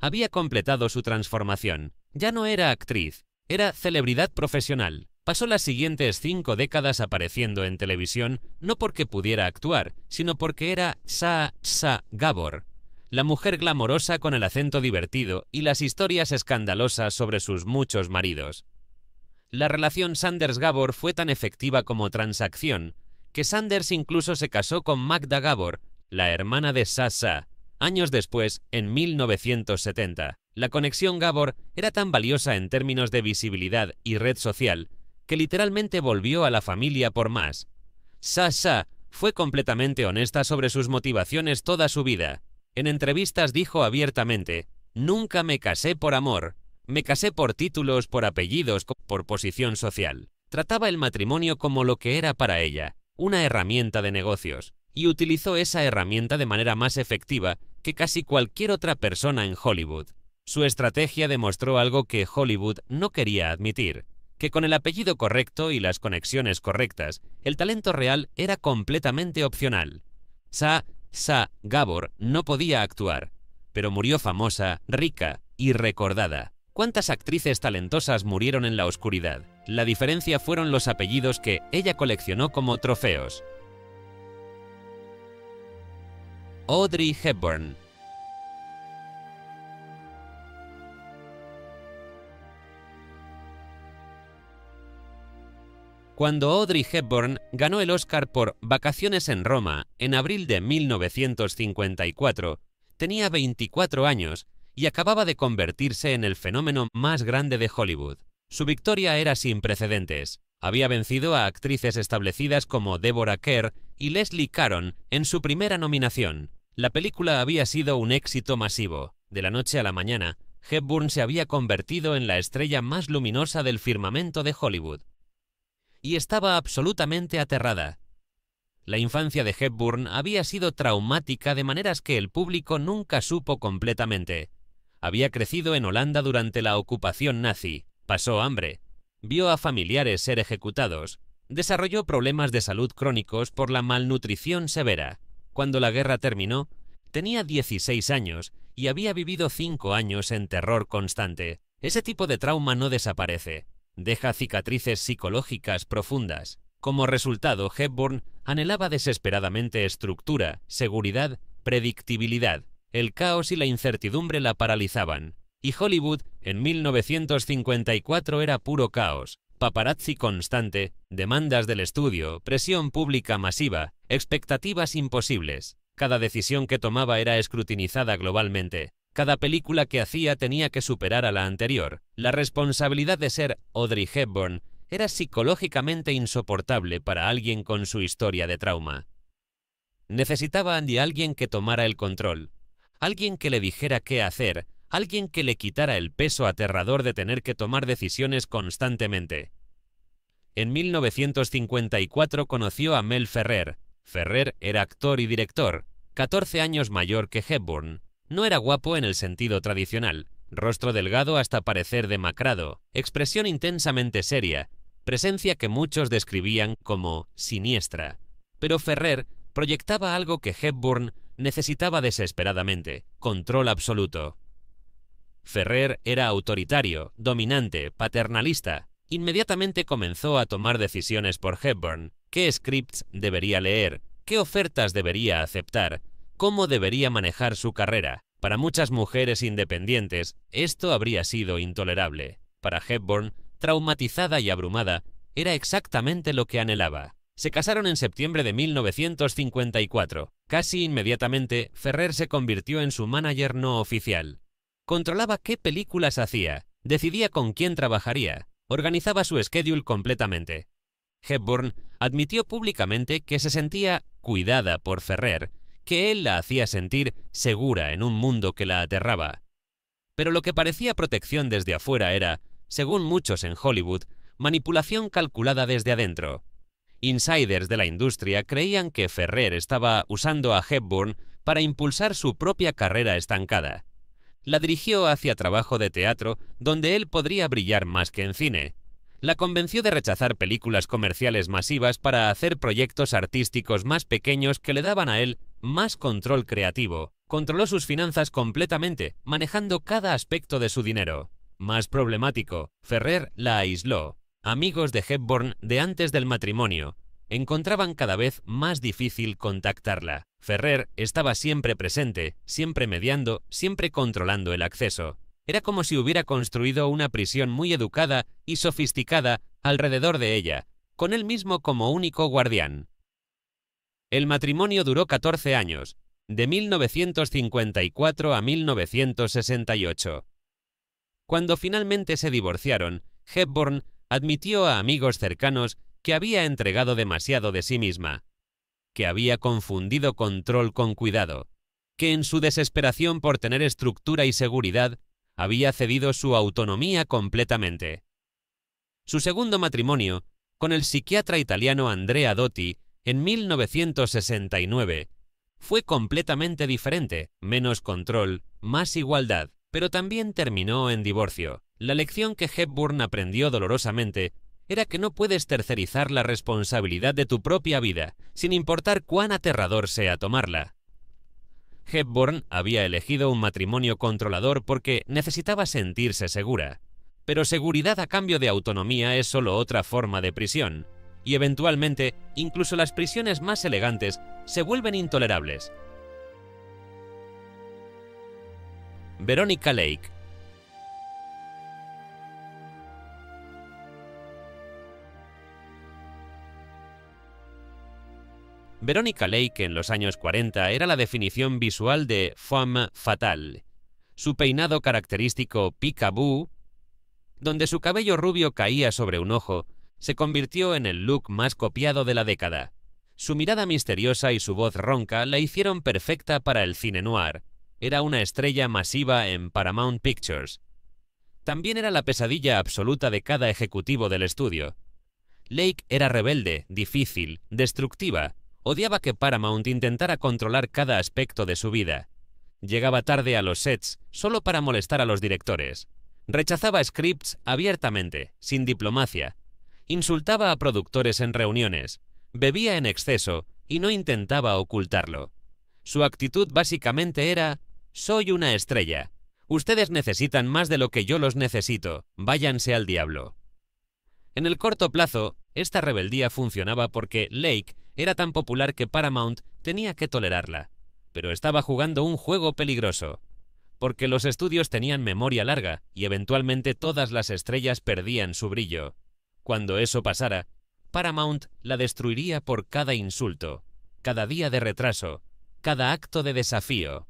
había completado su transformación. Ya no era actriz, era celebridad profesional. Pasó las siguientes 5 décadas apareciendo en televisión no porque pudiera actuar, sino porque era Sa Gabor, la mujer glamorosa con el acento divertido y las historias escandalosas sobre sus muchos maridos. La relación Sanders-Gabor fue tan efectiva como transacción, que Sanders incluso se casó con Magda Gabor, la hermana de Sa, años después, en 1970. La conexión Gabor era tan valiosa en términos de visibilidad y red social, que literalmente volvió a la familia por más. Sa fue completamente honesta sobre sus motivaciones toda su vida. En entrevistas dijo abiertamente: «Nunca me casé por amor, me casé por títulos, por apellidos, por posición social». Trataba el matrimonio como lo que era para ella, una herramienta de negocios, y utilizó esa herramienta de manera más efectiva que casi cualquier otra persona en Hollywood. Su estrategia demostró algo que Hollywood no quería admitir: que con el apellido correcto y las conexiones correctas, el talento real era completamente opcional. Sa Gabor no podía actuar, pero murió famosa, rica y recordada. ¿Cuántas actrices talentosas murieron en la oscuridad? La diferencia fueron los apellidos que ella coleccionó como trofeos. Audrey Hepburn. Cuando Audrey Hepburn ganó el Oscar por Vacaciones en Roma en abril de 1954, tenía 24 años y acababa de convertirse en el fenómeno más grande de Hollywood. Su victoria era sin precedentes. Había vencido a actrices establecidas como Deborah Kerr y Leslie Caron en su primera nominación. La película había sido un éxito masivo. De la noche a la mañana, Hepburn se había convertido en la estrella más luminosa del firmamento de Hollywood. Y estaba absolutamente aterrada. La infancia de Hepburn había sido traumática de maneras que el público nunca supo completamente. Había crecido en Holanda durante la ocupación nazi, pasó hambre, vio a familiares ser ejecutados, desarrolló problemas de salud crónicos por la malnutrición severa. Cuando la guerra terminó, tenía 16 años y había vivido 5 años en terror constante. Ese tipo de trauma no desaparece. Deja cicatrices psicológicas profundas. Como resultado, Hepburn anhelaba desesperadamente estructura, seguridad, predictibilidad. El caos y la incertidumbre la paralizaban. Y Hollywood, en 1954, era puro caos. Paparazzi constante, demandas del estudio, presión pública masiva, expectativas imposibles. Cada decisión que tomaba era escrutinizada globalmente. Cada película que hacía tenía que superar a la anterior. La responsabilidad de ser Audrey Hepburn era psicológicamente insoportable para alguien con su historia de trauma. Necesitaba de alguien que tomara el control, alguien que le dijera qué hacer, alguien que le quitara el peso aterrador de tener que tomar decisiones constantemente. En 1954 conoció a Mel Ferrer. Ferrer era actor y director, 14 años mayor que Hepburn. No era guapo en el sentido tradicional, rostro delgado hasta parecer demacrado, expresión intensamente seria, presencia que muchos describían como siniestra. Pero Ferrer proyectaba algo que Hepburn necesitaba desesperadamente: control absoluto. Ferrer era autoritario, dominante, paternalista. Inmediatamente comenzó a tomar decisiones por Hepburn: qué scripts debería leer, qué ofertas debería aceptar, cómo debería manejar su carrera. Para muchas mujeres independientes, esto habría sido intolerable. Para Hepburn, traumatizada y abrumada, era exactamente lo que anhelaba. Se casaron en septiembre de 1954. Casi inmediatamente, Ferrer se convirtió en su manager no oficial. Controlaba qué películas hacía, decidía con quién trabajaría, organizaba su schedule completamente. Hepburn admitió públicamente que se sentía cuidada por Ferrer, que él la hacía sentir segura en un mundo que la aterraba. Pero lo que parecía protección desde afuera era, según muchos en Hollywood, manipulación calculada desde adentro. Insiders de la industria creían que Ferrer estaba usando a Hepburn para impulsar su propia carrera estancada. La dirigió hacia trabajo de teatro donde él podría brillar más que en cine. La convenció de rechazar películas comerciales masivas para hacer proyectos artísticos más pequeños que le daban a él más control creativo. Controló sus finanzas completamente, manejando cada aspecto de su dinero. Más problemático, Ferrer la aisló. Amigos de Hepburn de antes del matrimonio encontraban cada vez más difícil contactarla. Ferrer estaba siempre presente, siempre mediando, siempre controlando el acceso. Era como si hubiera construido una prisión muy educada y sofisticada alrededor de ella, con él mismo como único guardián. El matrimonio duró 14 años, de 1954 a 1968. Cuando finalmente se divorciaron, Hepburn admitió a amigos cercanos que había entregado demasiado de sí misma, que había confundido control con cuidado, que en su desesperación por tener estructura y seguridad, había cedido su autonomía completamente. Su segundo matrimonio, con el psiquiatra italiano Andrea Dotti, en 1969, fue completamente diferente, menos control, más igualdad, pero también terminó en divorcio. La lección que Hepburn aprendió dolorosamente era que no puedes tercerizar la responsabilidad de tu propia vida, sin importar cuán aterrador sea tomarla. Hepburn había elegido un matrimonio controlador porque necesitaba sentirse segura, pero seguridad a cambio de autonomía es solo otra forma de prisión, y eventualmente incluso las prisiones más elegantes se vuelven intolerables. Veronica Lake. Veronica Lake en los años 40 era la definición visual de femme fatale. Su peinado característico peekaboo, donde su cabello rubio caía sobre un ojo, se convirtió en el look más copiado de la década. Su mirada misteriosa y su voz ronca la hicieron perfecta para el cine noir. Era una estrella masiva en Paramount Pictures. También era la pesadilla absoluta de cada ejecutivo del estudio. Lake era rebelde, difícil, destructiva. Odiaba que Paramount intentara controlar cada aspecto de su vida. Llegaba tarde a los sets solo para molestar a los directores. Rechazaba scripts abiertamente, sin diplomacia. Insultaba a productores en reuniones. Bebía en exceso y no intentaba ocultarlo. Su actitud básicamente era: soy una estrella. Ustedes necesitan más de lo que yo los necesito. Váyanse al diablo. En el corto plazo, esta rebeldía funcionaba porque Lake era tan popular que Paramount tenía que tolerarla, pero estaba jugando un juego peligroso, porque los estudios tenían memoria larga y eventualmente todas las estrellas perdían su brillo. Cuando eso pasara, Paramount la destruiría por cada insulto, cada día de retraso, cada acto de desafío.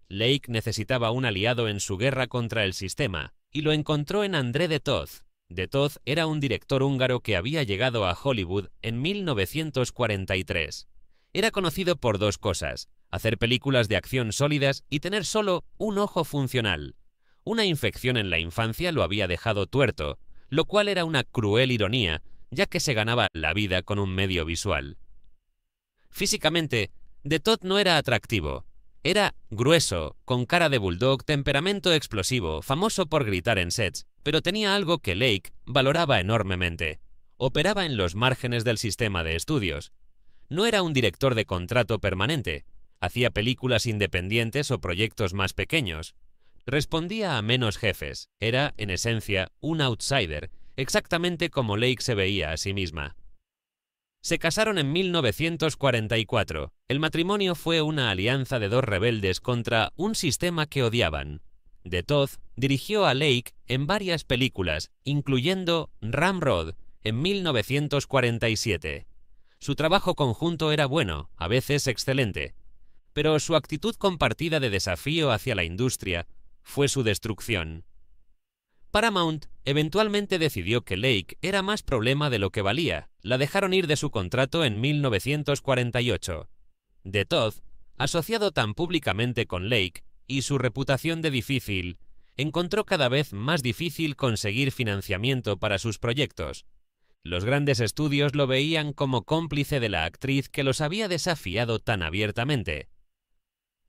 Lake necesitaba un aliado en su guerra contra el sistema, y lo encontró en André de Toth. De Toth era un director húngaro que había llegado a Hollywood en 1943. Era conocido por dos cosas: hacer películas de acción sólidas y tener solo un ojo funcional. Una infección en la infancia lo había dejado tuerto, lo cual era una cruel ironía, ya que se ganaba la vida con un medio visual. Físicamente, De Toth no era atractivo. Era grueso, con cara de bulldog, temperamento explosivo, famoso por gritar en sets, pero tenía algo que Lake valoraba enormemente. Operaba en los márgenes del sistema de estudios. No era un director de contrato permanente. Hacía películas independientes o proyectos más pequeños. Respondía a menos jefes. Era, en esencia, un outsider, exactamente como Lake se veía a sí misma. Se casaron en 1944. El matrimonio fue una alianza de dos rebeldes contra un sistema que odiaban. De Toth dirigió a Lake en varias películas, incluyendo Ramrod en 1947. Su trabajo conjunto era bueno, a veces excelente, pero su actitud compartida de desafío hacia la industria fue su destrucción. Paramount eventualmente decidió que Lake era más problema de lo que valía. La dejaron ir de su contrato en 1948. De Toth, asociado tan públicamente con Lake y su reputación de difícil, encontró cada vez más difícil conseguir financiamiento para sus proyectos. Los grandes estudios lo veían como cómplice de la actriz que los había desafiado tan abiertamente.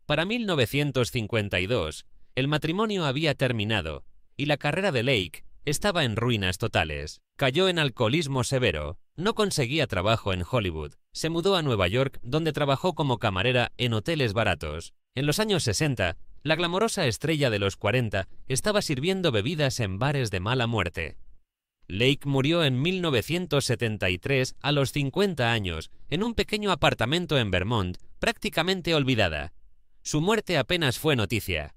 Para 1952, el matrimonio había terminado y la carrera de Lake estaba en ruinas totales. Cayó en alcoholismo severo, no conseguía trabajo en Hollywood, se mudó a Nueva York donde trabajó como camarera en hoteles baratos. En los años 60, la glamorosa estrella de los 40 estaba sirviendo bebidas en bares de mala muerte. Lake murió en 1973 a los 50 años en un pequeño apartamento en Vermont, prácticamente olvidada. Su muerte apenas fue noticia.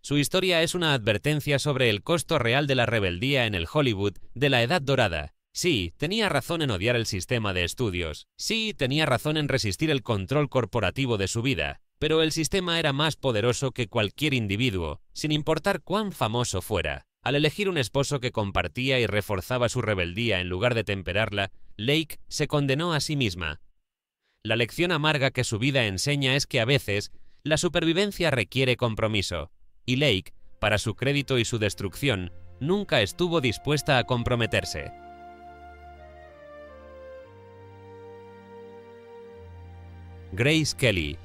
Su historia es una advertencia sobre el costo real de la rebeldía en el Hollywood de la Edad Dorada. Sí, tenía razón en odiar el sistema de estudios. Sí, tenía razón en resistir el control corporativo de su vida. Pero el sistema era más poderoso que cualquier individuo, sin importar cuán famoso fuera. Al elegir un esposo que compartía y reforzaba su rebeldía en lugar de temperarla, Lake se condenó a sí misma. La lección amarga que su vida enseña es que a veces la supervivencia requiere compromiso. Y Lake, para su crédito y su destrucción, nunca estuvo dispuesta a comprometerse. Grace Kelly.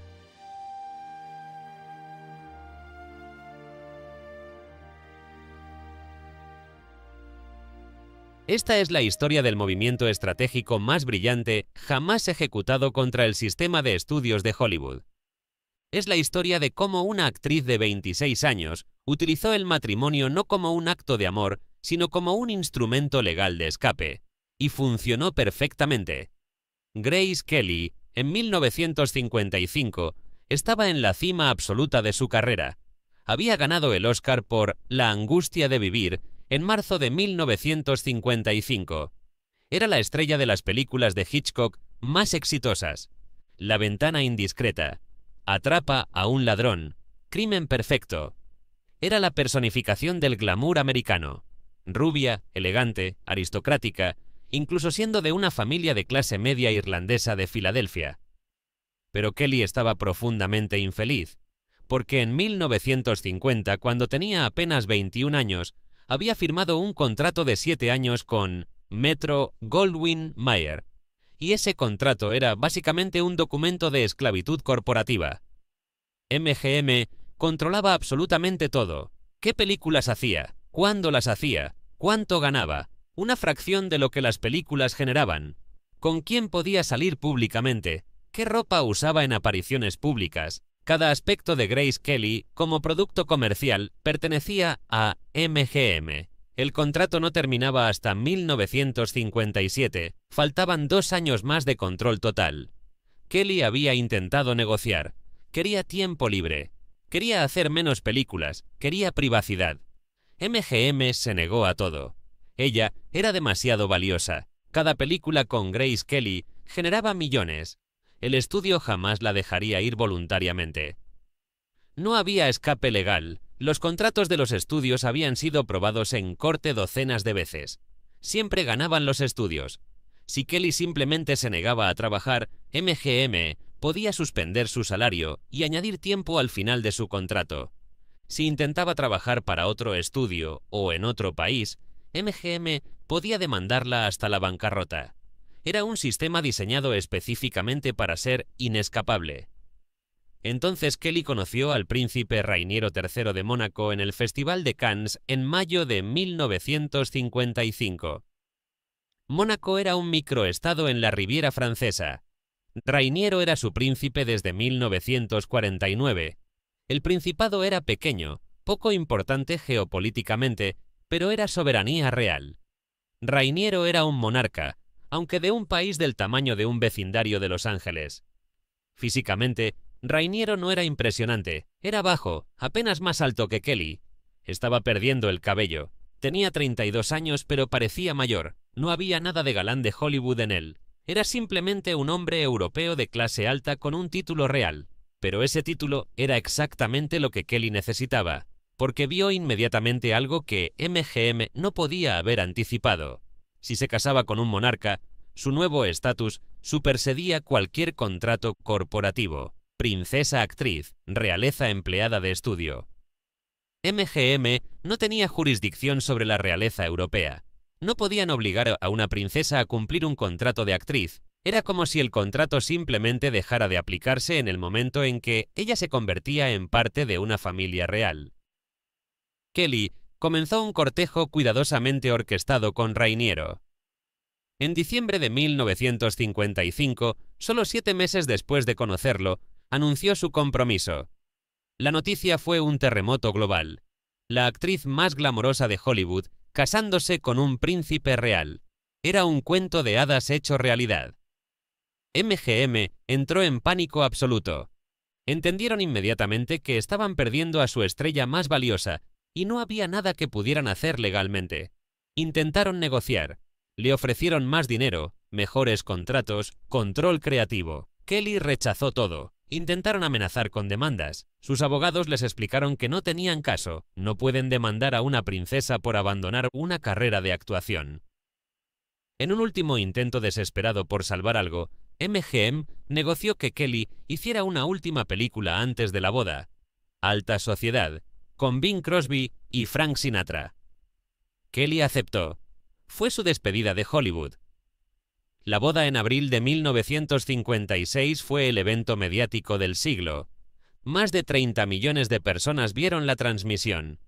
Esta es la historia del movimiento estratégico más brillante jamás ejecutado contra el sistema de estudios de Hollywood. Es la historia de cómo una actriz de 26 años utilizó el matrimonio no como un acto de amor, sino como un instrumento legal de escape. Y funcionó perfectamente. Grace Kelly, en 1955, estaba en la cima absoluta de su carrera. Había ganado el Oscar por La angustia de vivir en marzo de 1955. Era la estrella de las películas de Hitchcock más exitosas. La ventana indiscreta, Atrapa a un ladrón, Crimen perfecto. Era la personificación del glamour americano. Rubia, elegante, aristocrática, incluso siendo de una familia de clase media irlandesa de Filadelfia. Pero Kelly estaba profundamente infeliz, porque en 1950, cuando tenía apenas 21 años, había firmado un contrato de 7 años con Metro-Goldwyn-Mayer, y ese contrato era básicamente un documento de esclavitud corporativa. MGM controlaba absolutamente todo. ¿Qué películas hacía? ¿Cuándo las hacía? ¿Cuánto ganaba? Una fracción de lo que las películas generaban. ¿Con quién podía salir públicamente? ¿Qué ropa usaba en apariciones públicas? Cada aspecto de Grace Kelly como producto comercial pertenecía a MGM. El contrato no terminaba hasta 1957. Faltaban 2 años más de control total. Kelly había intentado negociar. Quería tiempo libre. Quería hacer menos películas. Quería privacidad. MGM se negó a todo. Ella era demasiado valiosa. Cada película con Grace Kelly generaba millones. El estudio jamás la dejaría ir voluntariamente. No había escape legal. Los contratos de los estudios habían sido probados en corte docenas de veces. Siempre ganaban los estudios. Si Kelly simplemente se negaba a trabajar, MGM podía suspender su salario y añadir tiempo al final de su contrato. Si intentaba trabajar para otro estudio o en otro país, MGM podía demandarla hasta la bancarrota. Era un sistema diseñado específicamente para ser inescapable. Entonces Kelly conoció al príncipe Rainiero III de Mónaco en el Festival de Cannes en mayo de 1955. Mónaco era un microestado en la Riviera Francesa. Rainiero era su príncipe desde 1949. El principado era pequeño, poco importante geopolíticamente, pero era soberanía real. Rainiero era un monarca, aunque de un país del tamaño de un vecindario de Los Ángeles. Físicamente, Rainiero no era impresionante, era bajo, apenas más alto que Kelly. Estaba perdiendo el cabello. Tenía 32 años, pero parecía mayor. No había nada de galán de Hollywood en él. Era simplemente un hombre europeo de clase alta con un título real. Pero ese título era exactamente lo que Kelly necesitaba, porque vio inmediatamente algo que MGM no podía haber anticipado. Si se casaba con un monarca, su nuevo estatus supersedía cualquier contrato corporativo. Princesa actriz, realeza empleada de estudio. MGM no tenía jurisdicción sobre la realeza europea. No podían obligar a una princesa a cumplir un contrato de actriz. Era como si el contrato simplemente dejara de aplicarse en el momento en que ella se convertía en parte de una familia real. Kelly comenzó un cortejo cuidadosamente orquestado con Rainiero. En diciembre de 1955, solo 7 meses después de conocerlo, anunció su compromiso. La noticia fue un terremoto global. La actriz más glamorosa de Hollywood casándose con un príncipe real. Era un cuento de hadas hecho realidad. MGM entró en pánico absoluto. Entendieron inmediatamente que estaban perdiendo a su estrella más valiosa y no había nada que pudieran hacer legalmente. Intentaron negociar. Le ofrecieron más dinero, mejores contratos, control creativo. Kelly rechazó todo. Intentaron amenazar con demandas. Sus abogados les explicaron que no tenían caso. No pueden demandar a una princesa por abandonar una carrera de actuación. En un último intento desesperado por salvar algo, MGM negoció que Kelly hiciera una última película antes de la boda, Alta Sociedad, con Bing Crosby y Frank Sinatra. Kelly aceptó. Fue su despedida de Hollywood. La boda en abril de 1956 fue el evento mediático del siglo. Más de 30 millones de personas vieron la transmisión.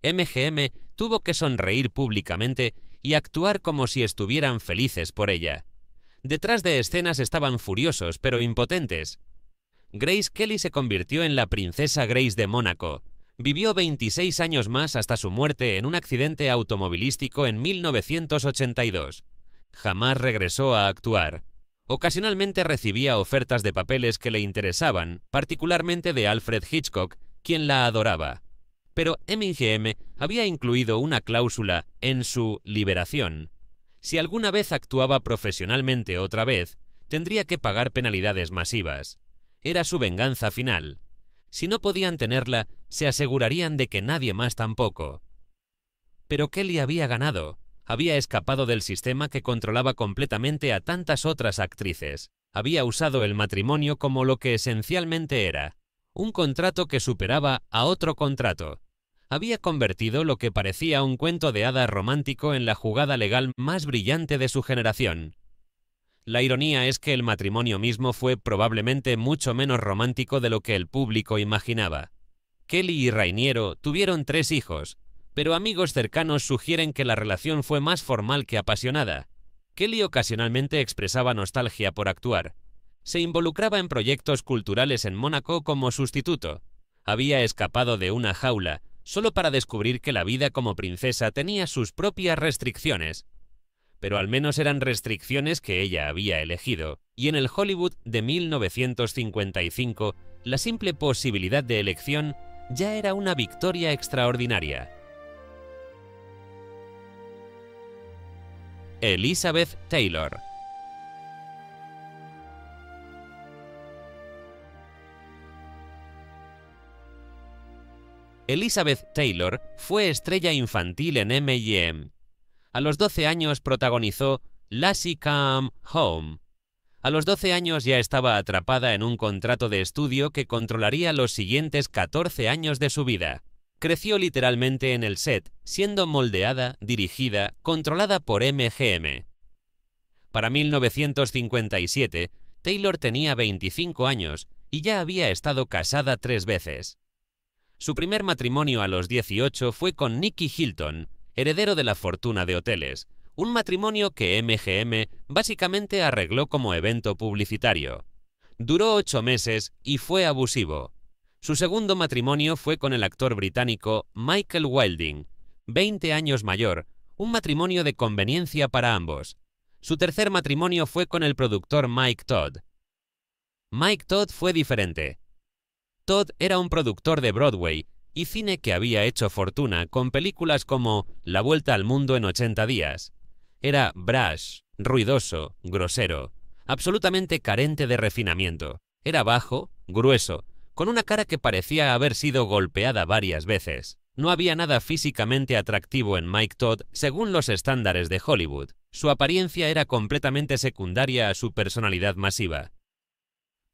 MGM tuvo que sonreír públicamente y actuar como si estuvieran felices por ella. Detrás de escenas estaban furiosos pero impotentes. Grace Kelly se convirtió en la princesa Grace de Mónaco. Vivió 26 años más hasta su muerte en un accidente automovilístico en 1982. Jamás regresó a actuar. Ocasionalmente recibía ofertas de papeles que le interesaban, particularmente de Alfred Hitchcock, quien la adoraba. Pero MGM había incluido una cláusula en su liberación. Si alguna vez actuaba profesionalmente otra vez, tendría que pagar penalidades masivas. Era su venganza final. Si no podían tenerla, se asegurarían de que nadie más tampoco. Pero Kelly había ganado. Había escapado del sistema que controlaba completamente a tantas otras actrices. Había usado el matrimonio como lo que esencialmente era, un contrato que superaba a otro contrato. Había convertido lo que parecía un cuento de hadas romántico en la jugada legal más brillante de su generación. La ironía es que el matrimonio mismo fue probablemente mucho menos romántico de lo que el público imaginaba. Kelly y Rainiero tuvieron 3 hijos, pero amigos cercanos sugieren que la relación fue más formal que apasionada. Kelly ocasionalmente expresaba nostalgia por actuar. Se involucraba en proyectos culturales en Mónaco como sustituto. Había escapado de una jaula, solo para descubrir que la vida como princesa tenía sus propias restricciones. Pero al menos eran restricciones que ella había elegido, y en el Hollywood de 1955, la simple posibilidad de elección ya era una victoria extraordinaria. Elizabeth Taylor. Elizabeth Taylor fue estrella infantil en M&M. A los 12 años protagonizó Lassie Come Home. A los 12 años ya estaba atrapada en un contrato de estudio que controlaría los siguientes 14 años de su vida. Creció literalmente en el set, siendo moldeada, dirigida, controlada por MGM. Para 1957, Taylor tenía 25 años y ya había estado casada 3 veces. Su primer matrimonio a los 18 fue con Nicky Hilton, heredero de la fortuna de hoteles, un matrimonio que MGM básicamente arregló como evento publicitario. Duró 8 meses y fue abusivo. Su segundo matrimonio fue con el actor británico Michael Wilding, 20 años mayor, un matrimonio de conveniencia para ambos. Su tercer matrimonio fue con el productor Mike Todd. Mike Todd fue diferente. Todd era un productor de Broadway y cine que había hecho fortuna con películas como La Vuelta al Mundo en 80 días. Era brash, ruidoso, grosero, absolutamente carente de refinamiento. Era bajo, grueso, con una cara que parecía haber sido golpeada varias veces. No había nada físicamente atractivo en Mike Todd según los estándares de Hollywood. Su apariencia era completamente secundaria a su personalidad masiva.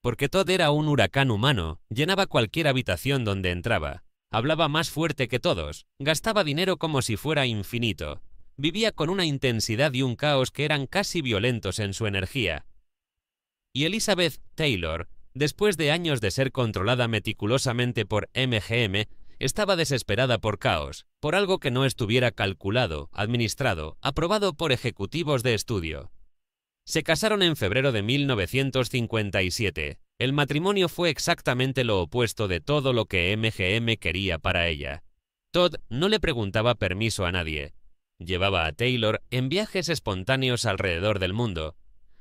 Porque Todd era un huracán humano, llenaba cualquier habitación donde entraba. Hablaba más fuerte que todos, gastaba dinero como si fuera infinito. vivía con una intensidad y un caos que eran casi violentos en su energía. Y Elizabeth Taylor, después de años de ser controlada meticulosamente por MGM, estaba desesperada por caos, por algo que no estuviera calculado, administrado, aprobado por ejecutivos de estudio. Se casaron en febrero de 1957. El matrimonio fue exactamente lo opuesto de todo lo que MGM quería para ella. Todd no le preguntaba permiso a nadie. Llevaba a Taylor en viajes espontáneos alrededor del mundo.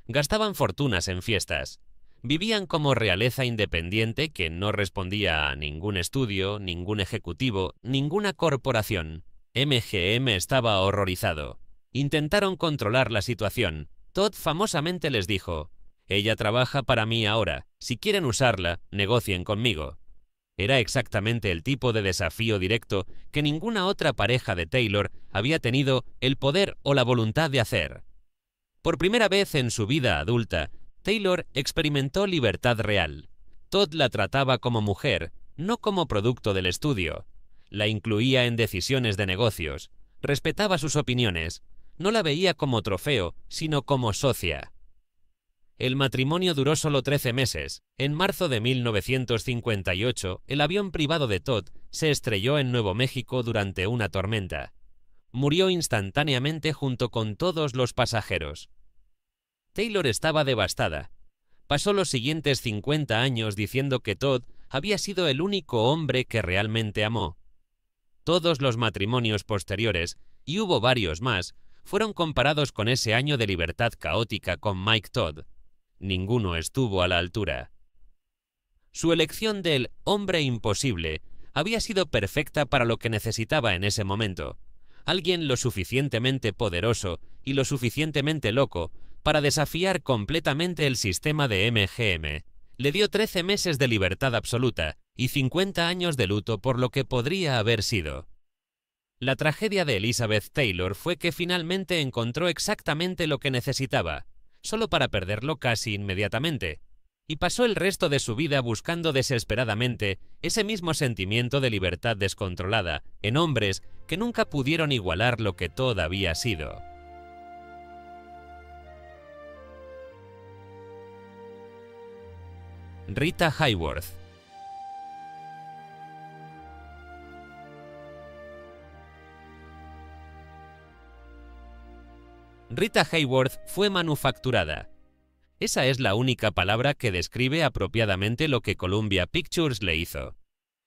Gastaban fortunas en fiestas. Vivían como realeza independiente que no respondía a ningún estudio, ningún ejecutivo, ninguna corporación. MGM estaba horrorizado. Intentaron controlar la situación. Todd famosamente les dijo: «Ella trabaja para mí ahora. Si quieren usarla, negocien conmigo». Era exactamente el tipo de desafío directo que ninguna otra pareja de Taylor había tenido el poder o la voluntad de hacer. Por primera vez en su vida adulta, Taylor experimentó libertad real. Todd la trataba como mujer, no como producto del estudio. La incluía en decisiones de negocios, respetaba sus opiniones, no la veía como trofeo, sino como socia. El matrimonio duró solo 13 meses. En marzo de 1958, el avión privado de Todd se estrelló en Nuevo México durante una tormenta. Murió instantáneamente junto con todos los pasajeros. Taylor estaba devastada. Pasó los siguientes 50 años diciendo que Todd había sido el único hombre que realmente amó. Todos los matrimonios posteriores, y hubo varios más, fueron comparados con ese año de libertad caótica con Mike Todd. Ninguno estuvo a la altura. Su elección del hombre imposible había sido perfecta para lo que necesitaba en ese momento. Alguien lo suficientemente poderoso y lo suficientemente loco para desafiar completamente el sistema de MGM. Le dio 13 meses de libertad absoluta y 50 años de luto por lo que podría haber sido. La tragedia de Elizabeth Taylor fue que finalmente encontró exactamente lo que necesitaba, solo para perderlo casi inmediatamente, y pasó el resto de su vida buscando desesperadamente ese mismo sentimiento de libertad descontrolada en hombres que nunca pudieron igualar lo que Todd había sido. Rita Hayworth. Rita Hayworth fue manufacturada. Esa es la única palabra que describe apropiadamente lo que Columbia Pictures le hizo.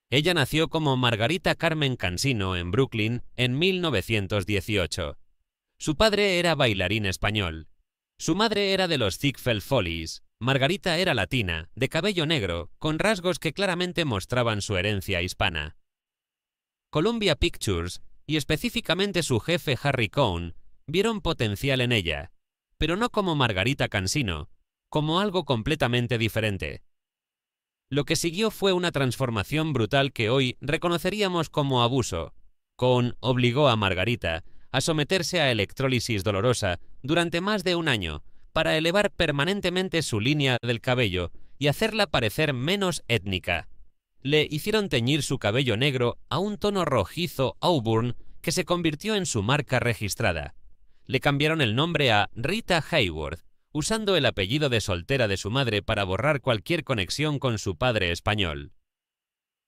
Ella nació como Margarita Carmen Cansino en Brooklyn en 1918. Su padre era bailarín español. Su madre era de los Ziegfeld Follies. Margarita era latina, de cabello negro, con rasgos que claramente mostraban su herencia hispana. Columbia Pictures, y específicamente su jefe Harry Cohn, vieron potencial en ella, pero no como Margarita Cansino, como algo completamente diferente. Lo que siguió fue una transformación brutal que hoy reconoceríamos como abuso. Cohn obligó a Margarita a someterse a electrólisis dolorosa durante más de un año para elevar permanentemente su línea del cabello y hacerla parecer menos étnica. Le hicieron teñir su cabello negro a un tono rojizo auburn que se convirtió en su marca registrada. Le cambiaron el nombre a Rita Hayworth, usando el apellido de soltera de su madre para borrar cualquier conexión con su padre español.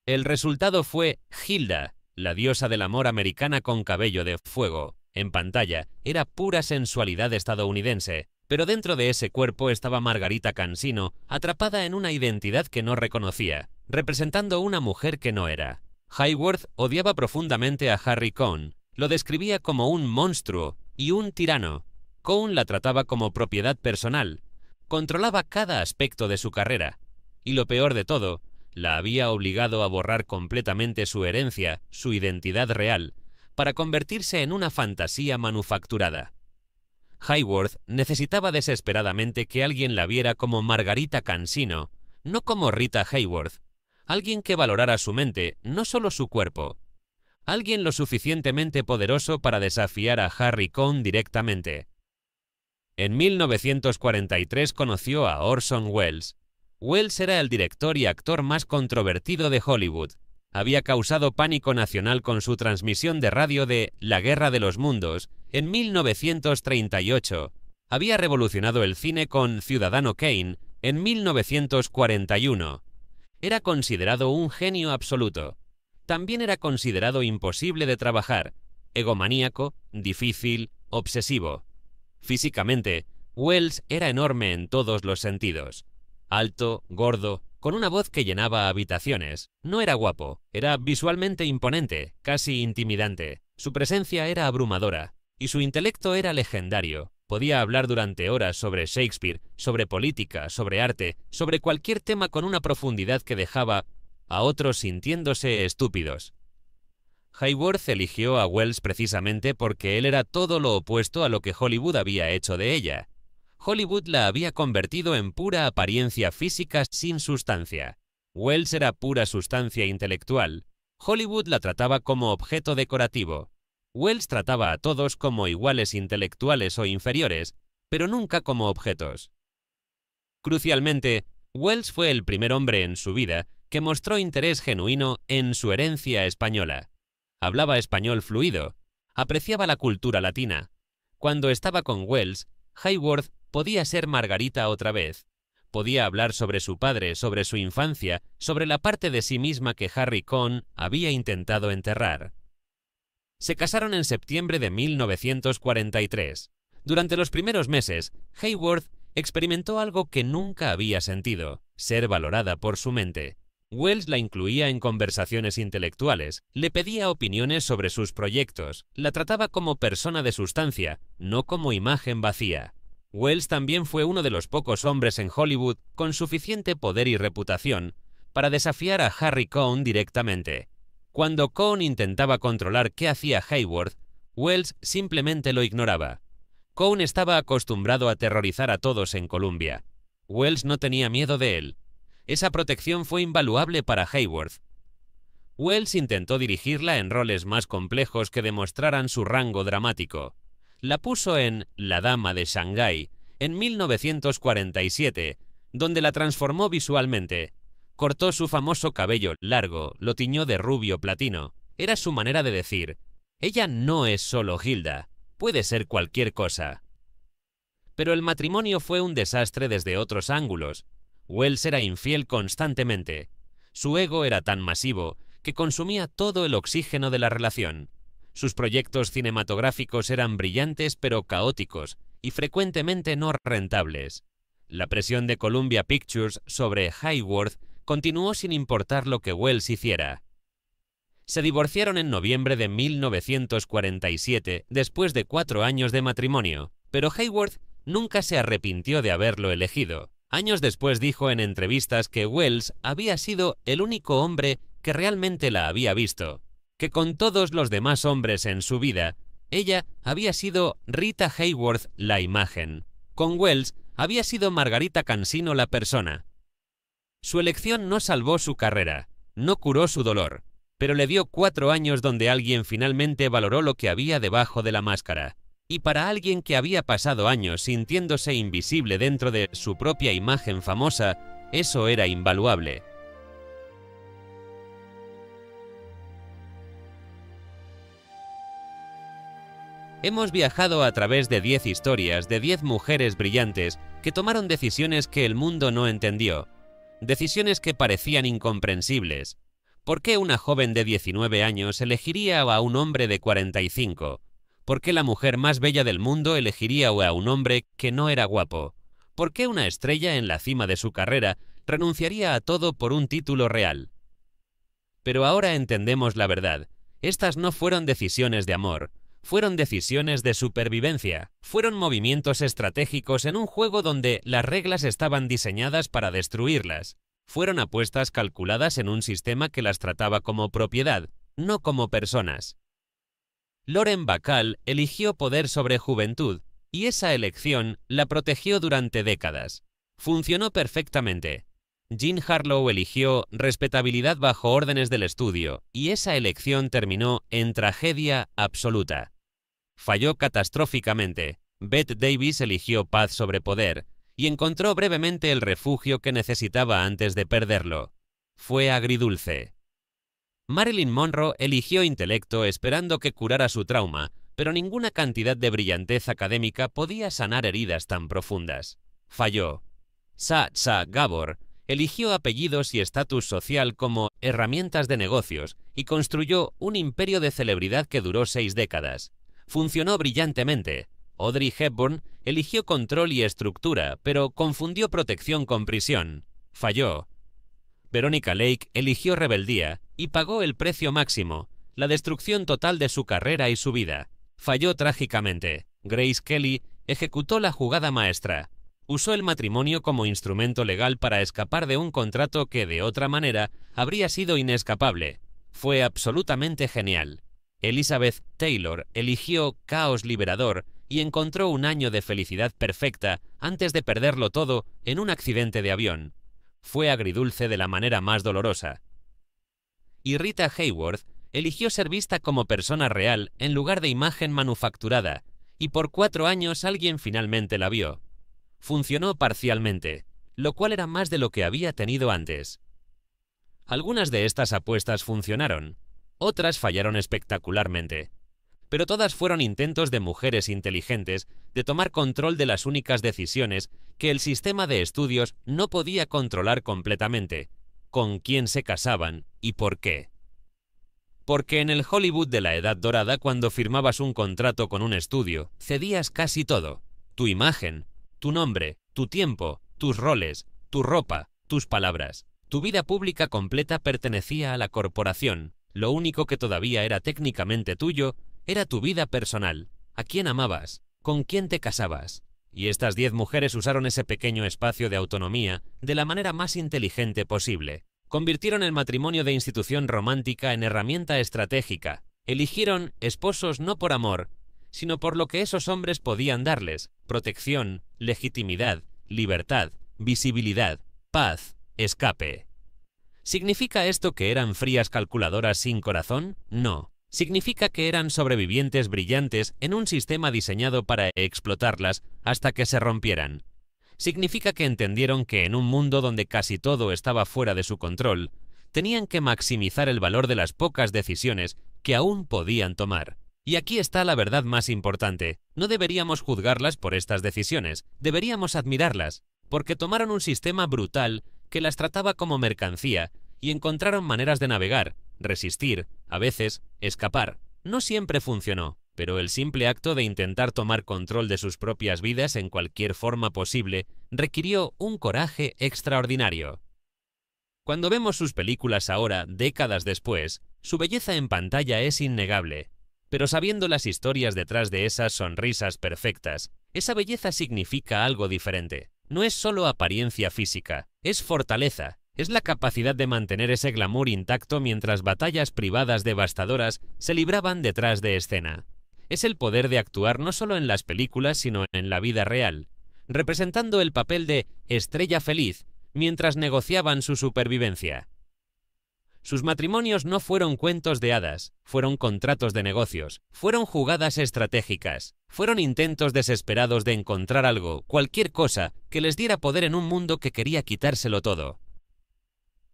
El resultado fue Hilda, la diosa del amor americana con cabello de fuego. En pantalla era pura sensualidad estadounidense, pero dentro de ese cuerpo estaba Margarita Cansino, atrapada en una identidad que no reconocía, representando una mujer que no era. Hayworth odiaba profundamente a Harry Cohn, lo describía como un monstruo y un tirano. Cohn la trataba como propiedad personal, controlaba cada aspecto de su carrera, y lo peor de todo, la había obligado a borrar completamente su herencia, su identidad real, para convertirse en una fantasía manufacturada. Hayworth necesitaba desesperadamente que alguien la viera como Margarita Cansino, no como Rita Hayworth, alguien que valorara su mente, no solo su cuerpo. Alguien lo suficientemente poderoso para desafiar a Harry Cohn directamente. En 1943 conoció a Orson Welles. Welles era el director y actor más controvertido de Hollywood. Había causado pánico nacional con su transmisión de radio de La Guerra de los Mundos en 1938. Había revolucionado el cine con Ciudadano Kane en 1941. Era considerado un genio absoluto. También era considerado imposible de trabajar, egomaníaco, difícil, obsesivo. Físicamente, Wells era enorme en todos los sentidos. Alto, gordo, con una voz que llenaba habitaciones. No era guapo, era visualmente imponente, casi intimidante. Su presencia era abrumadora, y su intelecto era legendario. Podía hablar durante horas sobre Shakespeare, sobre política, sobre arte, sobre cualquier tema con una profundidad que dejaba a otros sintiéndose estúpidos. Hayworth eligió a Wells precisamente porque él era todo lo opuesto a lo que Hollywood había hecho de ella. Hollywood la había convertido en pura apariencia física sin sustancia. Wells era pura sustancia intelectual. Hollywood la trataba como objeto decorativo. Wells trataba a todos como iguales intelectuales o inferiores, pero nunca como objetos. Crucialmente, Wells fue el primer hombre en su vida que mostró interés genuino en su herencia española. Hablaba español fluido, apreciaba la cultura latina. Cuando estaba con Wells, Hayworth podía ser Margarita otra vez. Podía hablar sobre su padre, sobre su infancia, sobre la parte de sí misma que Harry Cohn había intentado enterrar. Se casaron en septiembre de 1943. Durante los primeros meses, Hayworth experimentó algo que nunca había sentido: ser valorada por su mente. Wells la incluía en conversaciones intelectuales, le pedía opiniones sobre sus proyectos, la trataba como persona de sustancia, no como imagen vacía. Wells también fue uno de los pocos hombres en Hollywood con suficiente poder y reputación para desafiar a Harry Cohn directamente. Cuando Cohn intentaba controlar qué hacía Hayworth, Wells simplemente lo ignoraba. Cohn estaba acostumbrado a aterrorizar a todos en Columbia. Wells no tenía miedo de él. Esa protección fue invaluable para Hayworth. Wells intentó dirigirla en roles más complejos que demostraran su rango dramático. La puso en La Dama de Shanghái en 1947, donde la transformó visualmente. Cortó su famoso cabello largo, lo tiñó de rubio platino. Era su manera de decir: ella no es solo Hilda, puede ser cualquier cosa. Pero el matrimonio fue un desastre desde otros ángulos. Wells era infiel constantemente. Su ego era tan masivo que consumía todo el oxígeno de la relación. Sus proyectos cinematográficos eran brillantes pero caóticos y frecuentemente no rentables. La presión de Columbia Pictures sobre Hayworth continuó sin importar lo que Wells hiciera. Se divorciaron en noviembre de 1947, después de 4 años de matrimonio, pero Hayworth nunca se arrepintió de haberlo elegido. Años después dijo en entrevistas que Wells había sido el único hombre que realmente la había visto, que con todos los demás hombres en su vida, ella había sido Rita Hayworth la imagen. Con Wells había sido Margarita Cansino la persona. Su elección no salvó su carrera, no curó su dolor, pero le dio 4 años donde alguien finalmente valoró lo que había debajo de la máscara. Y para alguien que había pasado años sintiéndose invisible dentro de su propia imagen famosa, eso era invaluable. Hemos viajado a través de 10 historias de 10 mujeres brillantes que tomaron decisiones que el mundo no entendió. Decisiones que parecían incomprensibles. ¿Por qué una joven de 19 años elegiría a un hombre de 45? ¿Por qué la mujer más bella del mundo elegiría a un hombre que no era guapo? ¿Por qué una estrella en la cima de su carrera renunciaría a todo por un título real? Pero ahora entendemos la verdad. Estas no fueron decisiones de amor. Fueron decisiones de supervivencia. Fueron movimientos estratégicos en un juego donde las reglas estaban diseñadas para destruirlas. Fueron apuestas calculadas en un sistema que las trataba como propiedad, no como personas. Lauren Bacall eligió poder sobre juventud, y esa elección la protegió durante décadas. Funcionó perfectamente. Jean Harlow eligió respetabilidad bajo órdenes del estudio, y esa elección terminó en tragedia absoluta. Falló catastróficamente. Bette Davis eligió paz sobre poder, y encontró brevemente el refugio que necesitaba antes de perderlo. Fue agridulce. Marilyn Monroe eligió intelecto esperando que curara su trauma, pero ninguna cantidad de brillantez académica podía sanar heridas tan profundas. Falló. Sacha Gabor eligió apellidos y estatus social como herramientas de negocios y construyó un imperio de celebridad que duró 6 décadas. Funcionó brillantemente. Audrey Hepburn eligió control y estructura, pero confundió protección con prisión. Falló. Veronica Lake eligió rebeldía y pagó el precio máximo, la destrucción total de su carrera y su vida. Falló trágicamente. Grace Kelly ejecutó la jugada maestra. Usó el matrimonio como instrumento legal para escapar de un contrato que, de otra manera, habría sido inescapable. Fue absolutamente genial. Elizabeth Taylor eligió caos liberador y encontró un año de felicidad perfecta antes de perderlo todo en un accidente de avión. Fue agridulce de la manera más dolorosa. Y Rita Hayworth eligió ser vista como persona real en lugar de imagen manufacturada, y por 4 años alguien finalmente la vio. Funcionó parcialmente, lo cual era más de lo que había tenido antes. Algunas de estas apuestas funcionaron, otras fallaron espectacularmente, pero todas fueron intentos de mujeres inteligentes de tomar control de las únicas decisiones que el sistema de estudios no podía controlar completamente: con quién se casaban y por qué. Porque en el Hollywood de la Edad Dorada, cuando firmabas un contrato con un estudio, cedías casi todo: tu imagen, tu nombre, tu tiempo, tus roles, tu ropa, tus palabras. Tu vida pública completa pertenecía a la corporación. Lo único que todavía era técnicamente tuyo era tu vida personal, a quién amabas, con quién te casabas. Y estas 10 mujeres usaron ese pequeño espacio de autonomía de la manera más inteligente posible. Convirtieron el matrimonio de institución romántica en herramienta estratégica. Eligieron esposos no por amor, sino por lo que esos hombres podían darles: protección, legitimidad, libertad, visibilidad, paz, escape. ¿Significa esto que eran frías calculadoras sin corazón? No. Significa que eran sobrevivientes brillantes en un sistema diseñado para explotarlas hasta que se rompieran. Significa que entendieron que en un mundo donde casi todo estaba fuera de su control, tenían que maximizar el valor de las pocas decisiones que aún podían tomar. Y aquí está la verdad más importante: no deberíamos juzgarlas por estas decisiones, deberíamos admirarlas, porque tomaron un sistema brutal que las trataba como mercancía y encontraron maneras de navegar, resistir, a veces escapar. No siempre funcionó, pero el simple acto de intentar tomar control de sus propias vidas en cualquier forma posible requirió un coraje extraordinario. Cuando vemos sus películas ahora, décadas después, su belleza en pantalla es innegable. Pero sabiendo las historias detrás de esas sonrisas perfectas, esa belleza significa algo diferente. No es solo apariencia física, es fortaleza, es la capacidad de mantener ese glamour intacto mientras batallas privadas devastadoras se libraban detrás de escena. Es el poder de actuar no solo en las películas, sino en la vida real, representando el papel de estrella feliz mientras negociaban su supervivencia. Sus matrimonios no fueron cuentos de hadas, fueron contratos de negocios, fueron jugadas estratégicas, fueron intentos desesperados de encontrar algo, cualquier cosa, que les diera poder en un mundo que quería quitárselo todo.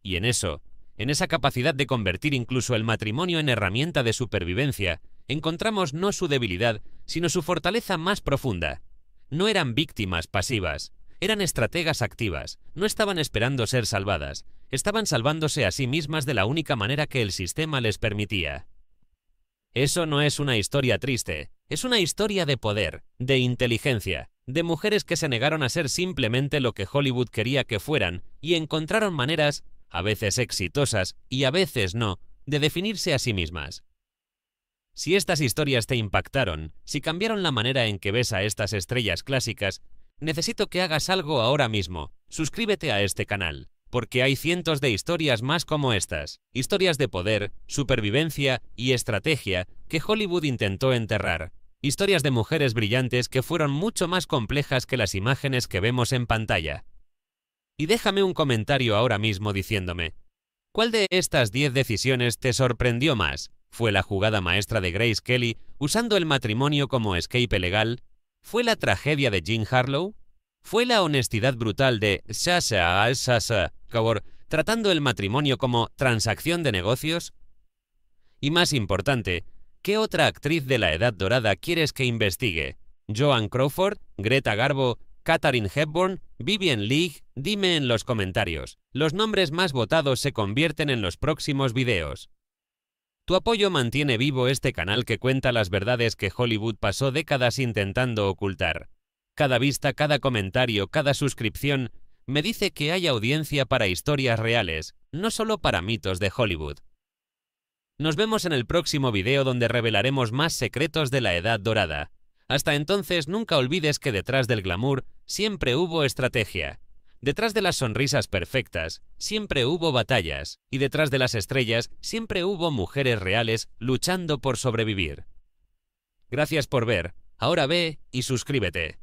Y en esa capacidad de convertir incluso el matrimonio en herramienta de supervivencia, encontramos no su debilidad, sino su fortaleza más profunda. No eran víctimas pasivas, eran estrategas activas, no estaban esperando ser salvadas, estaban salvándose a sí mismas de la única manera que el sistema les permitía. Eso no es una historia triste, es una historia de poder, de inteligencia, de mujeres que se negaron a ser simplemente lo que Hollywood quería que fueran y encontraron maneras, a veces exitosas y a veces no, de definirse a sí mismas. Si estas historias te impactaron, si cambiaron la manera en que ves a estas estrellas clásicas, necesito que hagas algo ahora mismo. Suscríbete a este canal, porque hay cientos de historias más como estas, historias de poder, supervivencia y estrategia que Hollywood intentó enterrar, historias de mujeres brillantes que fueron mucho más complejas que las imágenes que vemos en pantalla. Y déjame un comentario ahora mismo diciéndome, ¿cuál de estas 10 decisiones te sorprendió más? ¿Fue la jugada maestra de Grace Kelly usando el matrimonio como escape legal? ¿Fue la tragedia de Jean Harlow? ¿Fue la honestidad brutal de Sacha Gabor tratando el matrimonio como transacción de negocios? Y más importante, ¿qué otra actriz de la Edad Dorada quieres que investigue? ¿Joan Crawford? ¿Greta Garbo? ¿Katharine Hepburn? ¿Vivien Leigh? Dime en los comentarios. Los nombres más votados se convierten en los próximos videos. Tu apoyo mantiene vivo este canal que cuenta las verdades que Hollywood pasó décadas intentando ocultar. Cada vista, cada comentario, cada suscripción me dice que hay audiencia para historias reales, no solo para mitos de Hollywood. Nos vemos en el próximo video donde revelaremos más secretos de la Edad Dorada. Hasta entonces, nunca olvides que detrás del glamour siempre hubo estrategia. Detrás de las sonrisas perfectas siempre hubo batallas, y detrás de las estrellas siempre hubo mujeres reales luchando por sobrevivir. Gracias por ver. Ahora ve y suscríbete.